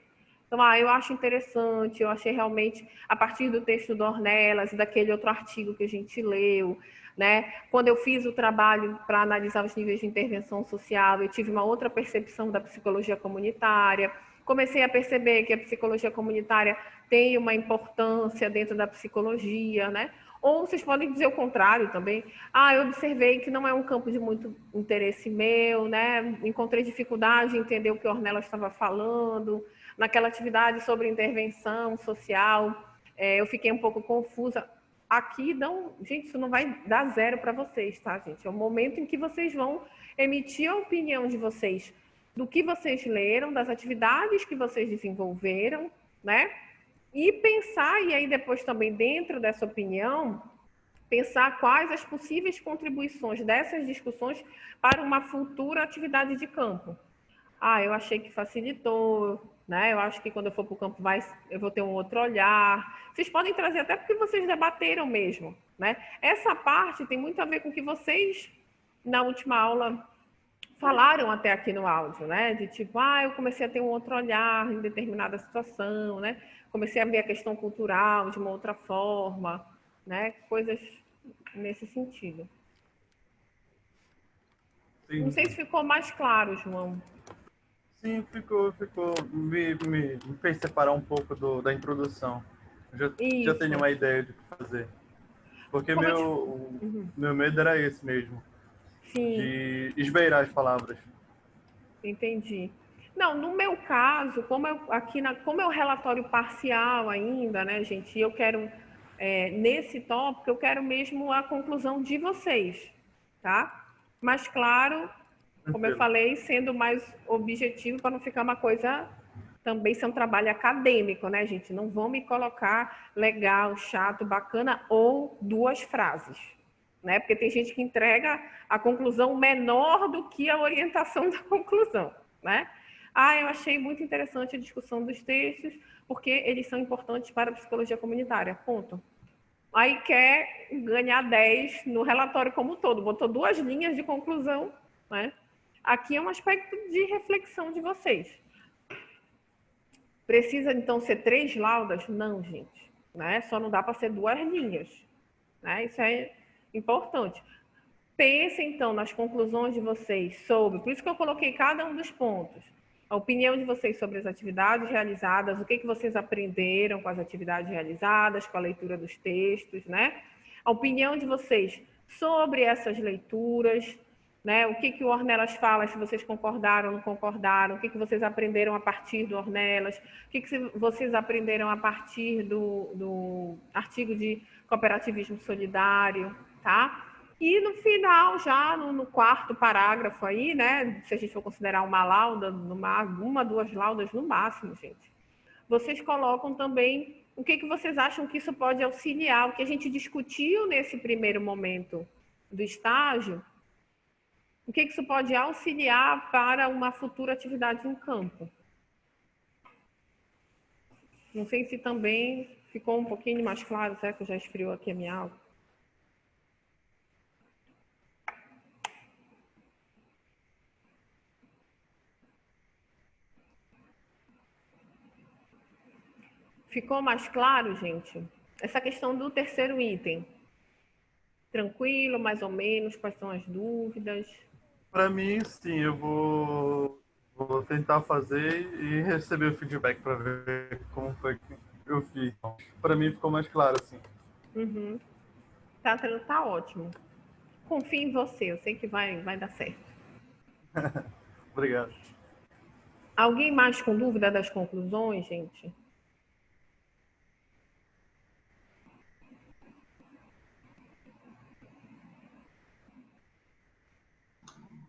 Então, eu acho interessante, eu achei realmente, a partir do texto do Ornelas e daquele outro artigo que a gente leu, né? Quando eu fiz o trabalho para analisar os níveis de intervenção social, eu tive uma outra percepção da psicologia comunitária, comecei a perceber que a psicologia comunitária tem uma importância dentro da psicologia, né? Ou vocês podem dizer o contrário também. Eu observei que não é um campo de muito interesse meu, né? Encontrei dificuldade em entender o que o Ornelas estava falando. Naquela atividade sobre intervenção social, eu fiquei um pouco confusa. Aqui, gente, isso não vai dar zero para vocês, tá, gente? É o momento em que vocês vão emitir a opinião de vocês, do que vocês leram, das atividades que vocês desenvolveram, né? E pensar, e aí depois também dentro dessa opinião, pensar quais as possíveis contribuições dessas discussões para uma futura atividade de campo. Eu achei que facilitou, né? Eu acho que quando eu for para o campo eu vou ter um outro olhar. Vocês podem trazer até porque vocês debateram mesmo, né? Essa parte tem muito a ver com o que vocês, na última aula, falaram até aqui no áudio, né? De tipo, eu comecei a ter um outro olhar em determinada situação, né? Comecei a ver a questão cultural de uma outra forma, né? Coisas nesse sentido. Sim. Não sei se ficou mais claro, João. Sim, ficou. Me fez separar um pouco da introdução. Já tenho uma ideia de o que fazer. Porque meu medo era esse mesmo. Sim. De esbeirar as palavras. Entendi. Não, no meu caso, como é o relatório parcial ainda, né, gente, eu quero, nesse tópico, eu quero mesmo a conclusão de vocês, tá? Mas, claro, como eu falei, sendo mais objetivo para não ficar uma coisa também ser um trabalho acadêmico, né, gente? Não vão me colocar legal, chato, bacana ou 2 frases, né? Porque tem gente que entrega a conclusão menor do que a orientação da conclusão, né? Eu achei muito interessante a discussão dos textos, porque eles são importantes para a psicologia comunitária, ponto. Aí quer ganhar 10 no relatório como um todo, botou 2 linhas de conclusão, né? Aqui é um aspecto de reflexão de vocês. Precisa, então, ser 3 laudas? Não, gente. Né? Só não dá para ser 2 linhas. Né? Isso é importante. Pensem, então, nas conclusões de vocês sobre... Por isso que eu coloquei cada um dos pontos. A opinião de vocês sobre as atividades realizadas, o que vocês aprenderam com as atividades realizadas, com a leitura dos textos, né? A opinião de vocês sobre essas leituras, né? O que o Ornelas fala, se vocês concordaram ou não concordaram, o que vocês aprenderam a partir do Ornelas, o que vocês aprenderam a partir do artigo de cooperativismo solidário, tá? E no final, já no quarto parágrafo aí, né, se a gente for considerar uma lauda, uma, duas laudas no máximo, gente, vocês colocam também o que vocês acham que isso pode auxiliar, o que a gente discutiu nesse primeiro momento do estágio, o que isso pode auxiliar para uma futura atividade em campo. Não sei se também ficou um pouquinho mais claro, será que já esfriou aqui a minha aula? Ficou mais claro, gente? Essa questão do terceiro item. Tranquilo, mais ou menos? Quais são as dúvidas? Para mim, sim, eu vou tentar fazer e receber o feedback para ver como foi que eu fiz. Para mim ficou mais claro, assim. Uhum. Tá ótimo. Confio em você, eu sei que vai dar certo. Obrigado. Alguém mais com dúvida das conclusões, gente?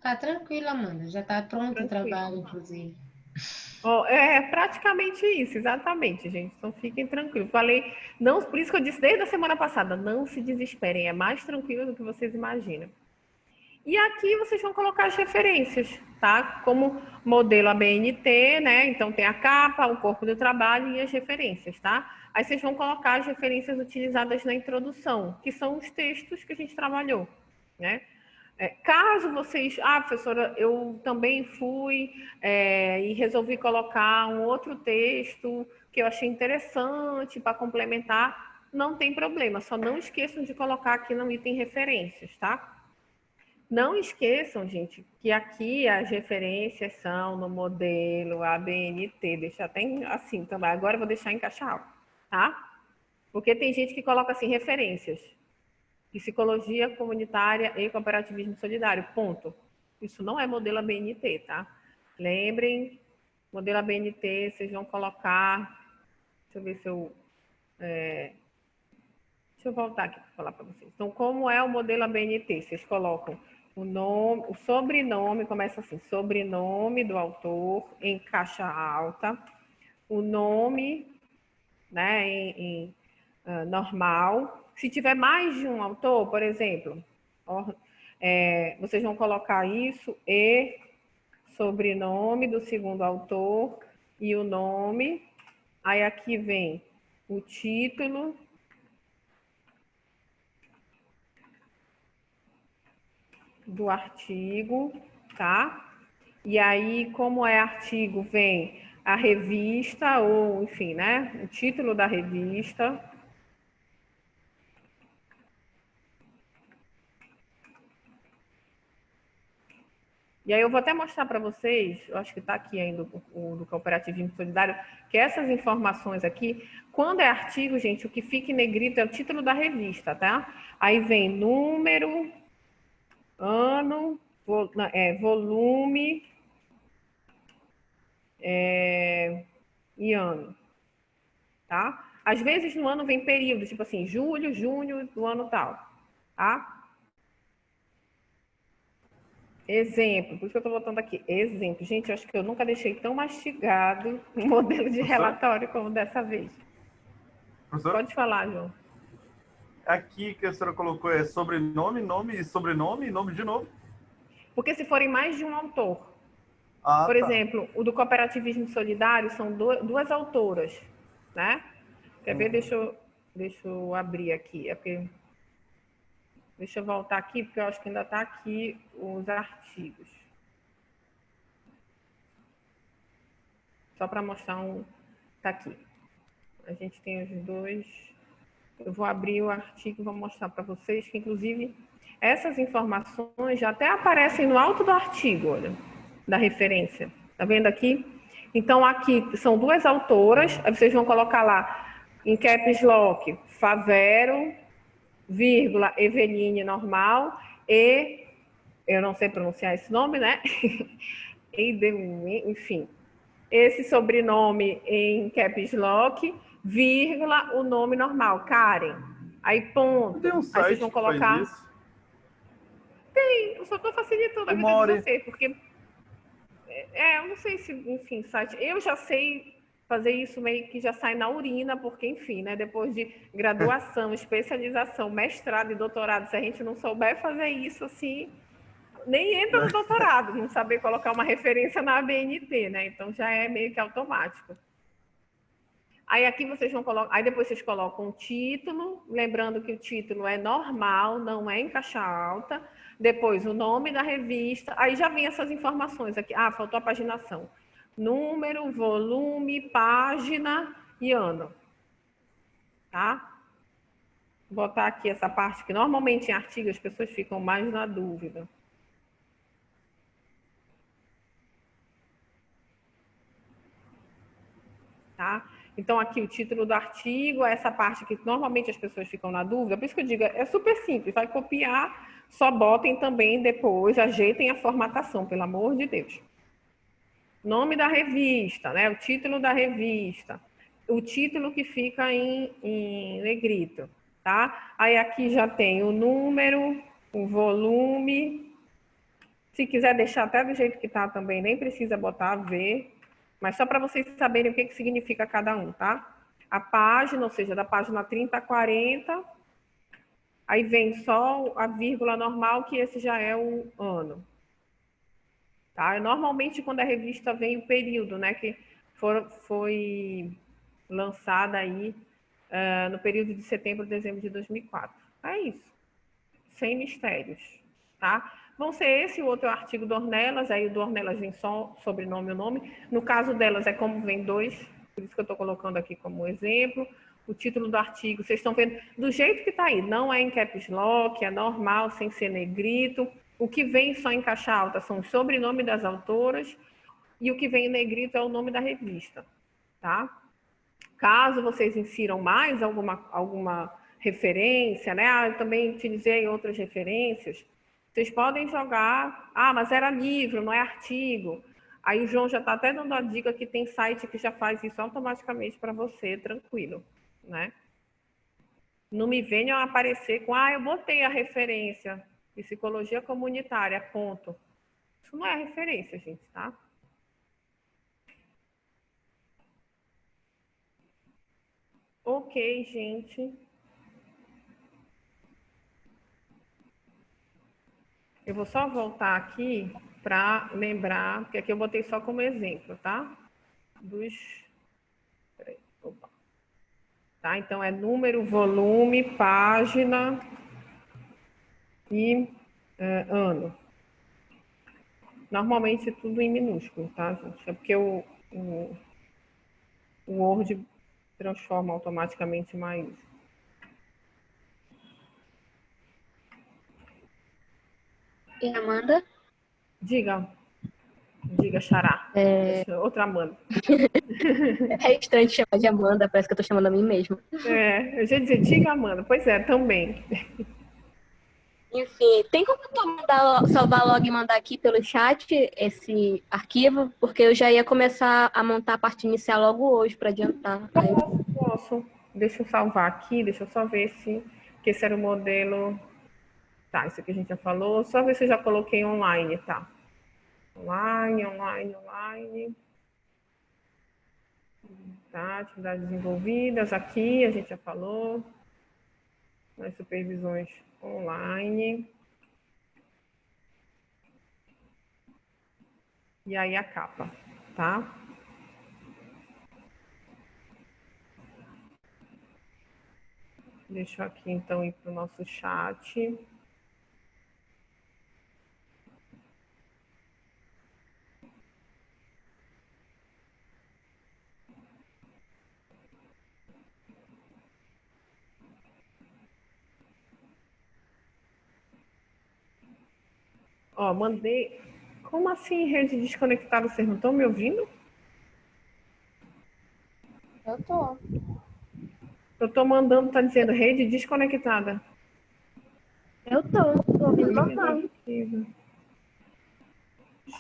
Tá tranquila, Amanda. Já tá pronto o trabalho, inclusive. Oh, é praticamente isso, exatamente, gente. Então fiquem tranquilos. Falei, não, por isso que eu disse desde a semana passada, não se desesperem, é mais tranquilo do que vocês imaginam. E aqui vocês vão colocar as referências, tá? Como modelo ABNT, né? Então tem a capa, o corpo do trabalho e as referências, tá? Aí vocês vão colocar as referências utilizadas na introdução, que são os textos que a gente trabalhou, né? Caso vocês... professora, eu também fui e resolvi colocar um outro texto que eu achei interessante para complementar, não tem problema. Só não esqueçam de colocar aqui no item referências, tá? Não esqueçam, gente, que aqui as referências são no modelo ABNT. Deixa até assim também. Agora eu vou deixar em caixa alta, tá? Porque tem gente que coloca assim, referências. Psicologia comunitária e cooperativismo solidário, ponto. Isso não é modelo ABNT, tá? Lembrem, modelo ABNT, vocês vão colocar... Deixa eu ver se eu... Deixa eu voltar aqui para falar para vocês. Então, como é o modelo ABNT? Vocês colocam o nome, o sobrenome, começa assim, sobrenome do autor em caixa alta, o nome, né, em normal. Se tiver mais de um autor, por exemplo, vocês vão colocar isso e sobrenome do segundo autor e o nome. Aí aqui vem o título, do artigo, tá? E aí, como é artigo, vem a revista, ou enfim, né? O título da revista. E aí eu vou até mostrar para vocês, eu acho que está aqui ainda o do cooperativismo solidário, que essas informações aqui, quando é artigo, gente, o que fica em negrito é o título da revista, tá? Aí vem número, ano, volume e ano, tá? Às vezes no ano vem período, tipo assim, julho, junho do ano tal, tá? Exemplo, por isso que eu tô botando aqui, exemplo. Gente, eu acho que eu nunca deixei tão mastigado um modelo de relatório como dessa vez. Professor? Pode falar, João. Aqui que a senhora colocou é sobrenome, nome e sobrenome e nome de novo? Porque se forem mais de um autor. Por exemplo, o do cooperativismo solidário são duas autoras, né? Quer ver? Deixa eu abrir aqui. É porque... Deixa eu voltar aqui, porque eu acho que ainda está aqui os artigos. Só para mostrar um... Está aqui. A gente tem os dois... Eu vou abrir o artigo e vou mostrar para vocês que, inclusive, essas informações já até aparecem no alto do artigo, olha, da referência, Tá vendo aqui? Então, aqui são duas autoras, aí vocês vão colocar lá, em caps lock, Favero, vírgula, Eveline normal, e, eu não sei pronunciar esse nome, né? Enfim, esse sobrenome em caps lock, vírgula, o nome normal, Karen. Aí, ponto. Tem um Aí vocês site vão que faz colocar... isso? Tem, eu só estou facilitando a vida de vocês, porque... eu não sei se, enfim, site... Eu já sei fazer isso meio que já sai na urina, porque, enfim, né? Depois de graduação, especialização, mestrado e doutorado, se a gente não souber fazer isso, assim... Nem entra no doutorado, não saber colocar uma referência na ABNT, né? Então já é meio que automático. Aí aqui vocês vão colocar, aí depois vocês colocam o título, lembrando que o título é normal, não é em caixa alta. Depois o nome da revista, aí já vem essas informações aqui. Ah, faltou a paginação. Número, volume, página e ano. Tá? Vou botar aqui essa parte que normalmente em artigo as pessoas ficam mais na dúvida. Tá? Então, aqui o título do artigo, essa parte que normalmente as pessoas ficam na dúvida, por isso que eu digo, é super simples, vai copiar, só botem também depois, ajeitem a formatação, pelo amor de Deus. Nome da revista, né? O título da revista, o título que fica em negrito, tá? Aí aqui já tem o número, o volume, se quiser deixar até do jeito que tá também, nem precisa botar V, mas só para vocês saberem o que significa cada um, tá? A página, ou seja, da página 30 a 40, aí vem só a vírgula normal, que esse já é o ano. Tá? Normalmente, quando a revista vem o período, né, que foi lançada aí no período de setembro a dezembro de 2004. É isso. Sem mistérios, tá? Vão ser esse e o outro artigo do Ornelas, aí o do Ornelas vem só sobrenome e o nome. No caso delas é como vem dois, por isso que eu estou colocando aqui como exemplo. O título do artigo, vocês estão vendo do jeito que está aí, não é em caps lock, é normal, sem ser negrito. O que vem só em caixa alta são os sobrenomes das autoras e o que vem em negrito é o nome da revista, tá? Caso vocês insiram mais alguma referência, né? Eu também utilizei outras referências. Vocês podem jogar, mas era livro, não é artigo. Aí o João já está até dando a dica que tem site que já faz isso automaticamente para você, tranquilo, né? Não me venham aparecer com, eu botei a referência, psicologia comunitária, ponto. Isso não é referência, gente, tá? Ok, gente. Eu vou só voltar aqui para lembrar, porque aqui eu botei só como exemplo, tá? Peraí, opa. Tá? Então, é número, volume, página e ano. Normalmente tudo em minúsculo, tá, gente? É porque o Word transforma automaticamente mais. E Amanda? Diga, Xará. Outra Amanda. É estranho te chamar de Amanda, parece que eu tô chamando a mim mesma. Eu já ia dizer, diga, Amanda. Pois é, também. Enfim, tem como tu salvar logo e mandar aqui pelo chat esse arquivo? Porque eu já ia começar a montar a parte inicial logo hoje para adiantar. Posso. Deixa eu salvar aqui, deixa eu só ver se que esse era o modelo. Tá, isso aqui a gente já falou. Só ver se eu já coloquei online, tá? Online. Tá, atividades desenvolvidas. Aqui a gente já falou. Nas supervisões online. E aí a capa, tá? Deixa eu aqui então ir para o nosso chat. Ó, mandei. Como assim, rede desconectada? Vocês não estão me ouvindo? Eu tô. Eu estou mandando, tá dizendo rede desconectada. Eu tô ouvindo normal.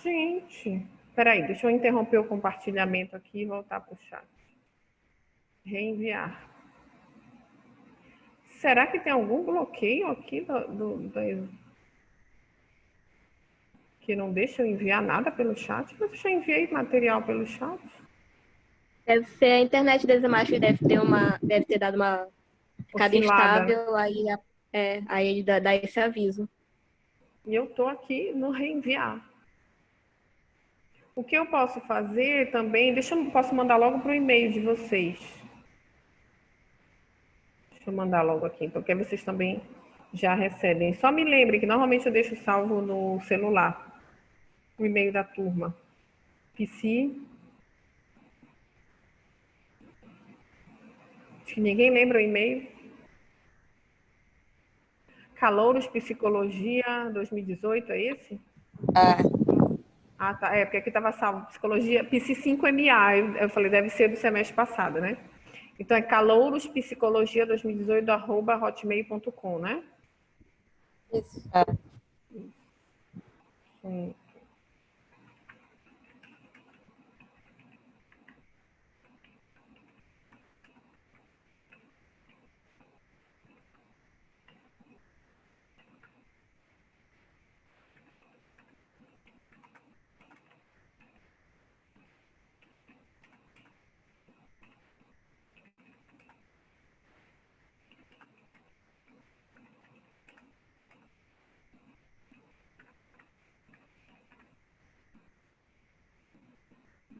Gente, peraí, deixa eu interromper o compartilhamento aqui e voltar para o chat. Reenviar. Será que tem algum bloqueio aqui que não deixa eu enviar nada pelo chat? Mas eu já enviei material pelo chat. Deve ser a internet deles, eu acho que deve ter dado uma ficada instável, aí ele dá esse aviso. E eu tô aqui no reenviar. O que eu posso fazer também, posso mandar logo para o e-mail de vocês. Deixa eu mandar logo aqui, porque vocês também já recebem. Só me lembre que normalmente eu deixo salvo no celular o e-mail da turma. PC. Acho que ninguém lembra o e-mail. Calouros Psicologia 2018, é esse? Ah, tá. Porque aqui estava salvo. Psicologia, PC5MA. Eu falei, deve ser do semestre passado, né? Então é calourospsicologia 2018@hotmail.com, né? Isso. Sim.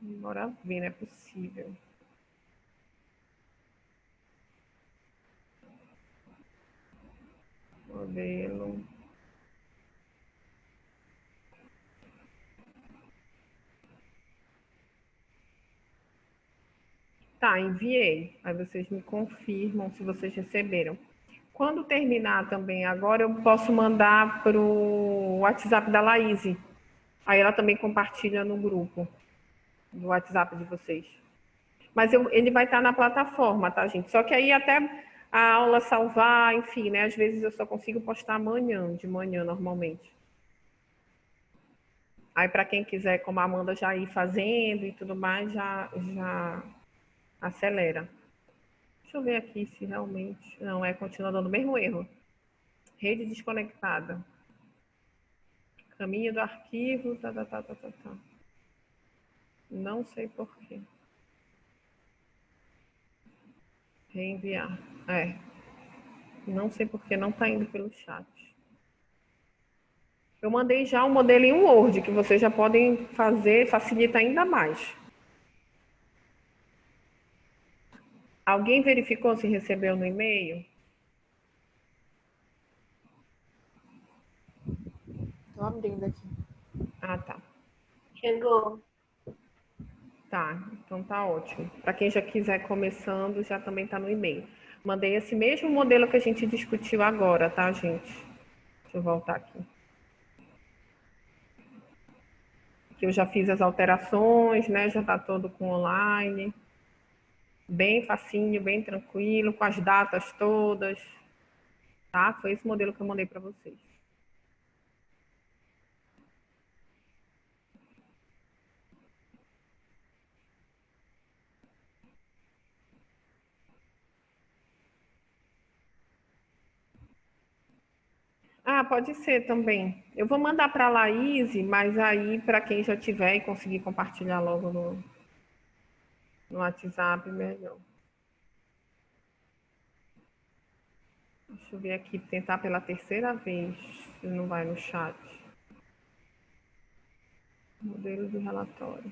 Bora ver, não é possível. Modelo. Tá, enviei. Aí vocês me confirmam se vocês receberam. Quando terminar também agora, eu posso mandar para o WhatsApp da Laís. Aí ela também compartilha no grupo do WhatsApp de vocês. Mas ele vai estar na plataforma, tá, gente? Só que aí até a aula salvar, enfim, né? Às vezes eu só consigo postar amanhã, de manhã, normalmente. Aí, para quem quiser, como a Amanda já ir fazendo e tudo mais, já acelera. Deixa eu ver aqui se realmente... Não, continua dando o mesmo erro. Rede desconectada. Caminho do arquivo... Tá. Não sei por quê. Reenviar. Não sei por que não está indo pelo chat. Eu mandei já um modelo em Word, que vocês já podem fazer, facilita ainda mais. Alguém verificou se recebeu no e-mail? Tô abrindo aqui. Ah, tá. Chegou. Tá, então tá ótimo. Para quem já quiser começando, já também tá no e-mail. Mandei esse mesmo modelo que a gente discutiu agora, tá, gente? Deixa eu voltar aqui. Que eu já fiz as alterações, né? Já tá todo com online. Bem facinho, bem tranquilo, com as datas todas. Tá? Foi esse modelo que eu mandei para vocês. Ah, pode ser também. Eu vou mandar para a Laís, mas aí para quem já tiver e conseguir compartilhar logo no WhatsApp, melhor. Deixa eu ver aqui, tentar pela terceira vez, se não vai no chat. Modelo de relatório.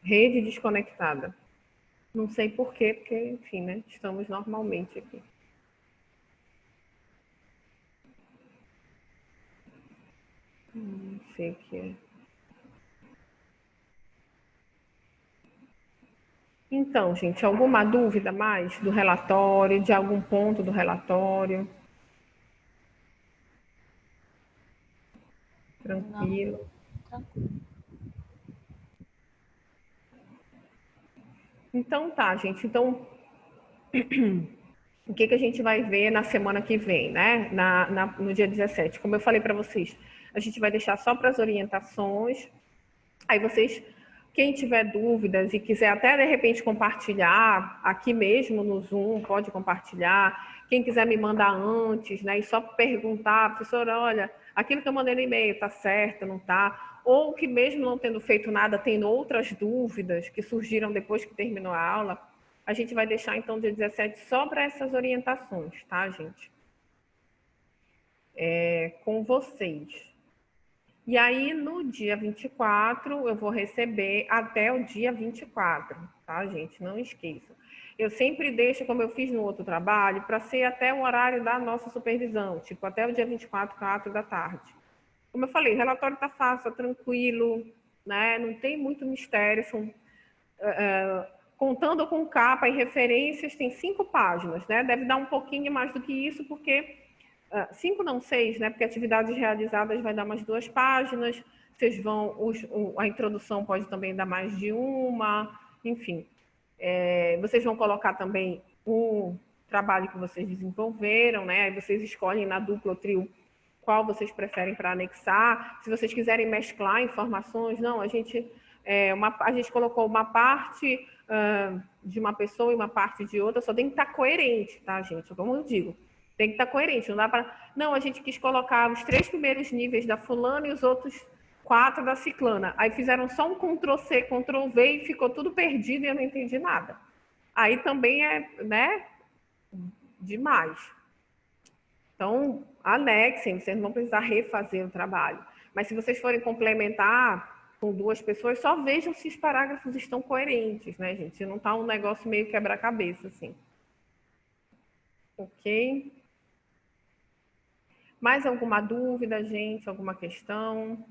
Rede desconectada. Não sei por quê, porque, enfim, né? Estamos normalmente aqui. Não sei o que é. Então, gente, alguma dúvida mais do relatório, de algum ponto do relatório? Tranquilo. Tranquilo. Então tá, gente. Então, o que a gente vai ver na semana que vem, né? No dia 17. Como eu falei para vocês, a gente vai deixar só para as orientações. Aí vocês, quem tiver dúvidas e quiser até de repente compartilhar aqui mesmo no Zoom, pode compartilhar. Quem quiser me mandar antes, né? E só perguntar, professora, olha, aquilo que eu mandei no e-mail tá certo, não tá? Ou que mesmo não tendo feito nada, tendo outras dúvidas que surgiram depois que terminou a aula, a gente vai deixar então dia 17 só para essas orientações, tá, gente? Com vocês. E aí, no dia 24, eu vou receber até o dia 24, tá, gente? Não esqueçam. Eu sempre deixo, como eu fiz no outro trabalho, para ser até o horário da nossa supervisão, tipo, até o dia 24, 4 da tarde. Como eu falei, o relatório tá fácil, tá tranquilo, né? Não tem muito mistério, são, contando com capa e referências, tem 5 páginas, né? Deve dar um pouquinho mais do que isso, porque 5 não, 6, né? Porque atividades realizadas vai dar umas 2 páginas. Vocês vão, a introdução pode também dar mais de uma, enfim. Vocês vão colocar também o trabalho que vocês desenvolveram, né? Aí vocês escolhem na dupla ou trio qual vocês preferem para anexar. Se vocês quiserem mesclar informações, não, a gente colocou uma parte de uma pessoa e uma parte de outra, só tem que estar coerente, tá, gente? Como eu digo, tem que estar coerente, não dá para... Não, a gente quis colocar os 3 primeiros níveis da fulana e os outros 4 da ciclana. Aí fizeram só um Ctrl+C, Ctrl+V e ficou tudo perdido e eu não entendi nada. Aí também é, né, demais. Então, anexem, vocês não vão precisar refazer o trabalho. Mas se vocês forem complementar com 2 pessoas, só vejam se os parágrafos estão coerentes, né, gente? Se não tá um negócio meio quebra-cabeça, assim. Ok? Mais alguma dúvida, gente? Alguma questão?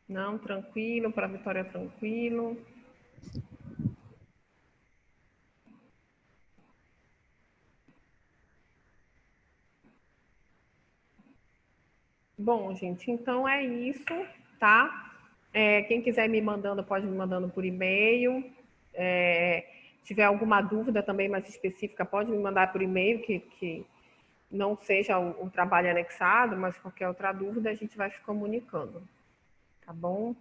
Não? Tranquilo? Para a Vitória, tranquilo? Bom, gente, então é isso, tá? Quem quiser me mandando, pode me mandando por e-mail. Tiver alguma dúvida também mais específica, pode me mandar por e-mail, que não seja o trabalho anexado, mas qualquer outra dúvida a gente vai se comunicando. Tá bom?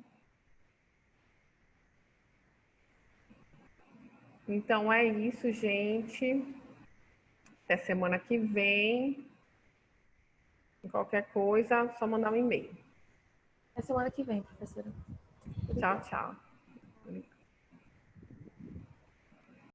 Então é isso, gente. Até semana que vem. Qualquer coisa, só mandar um e-mail. Até semana que vem, professora. Tchau, tchau.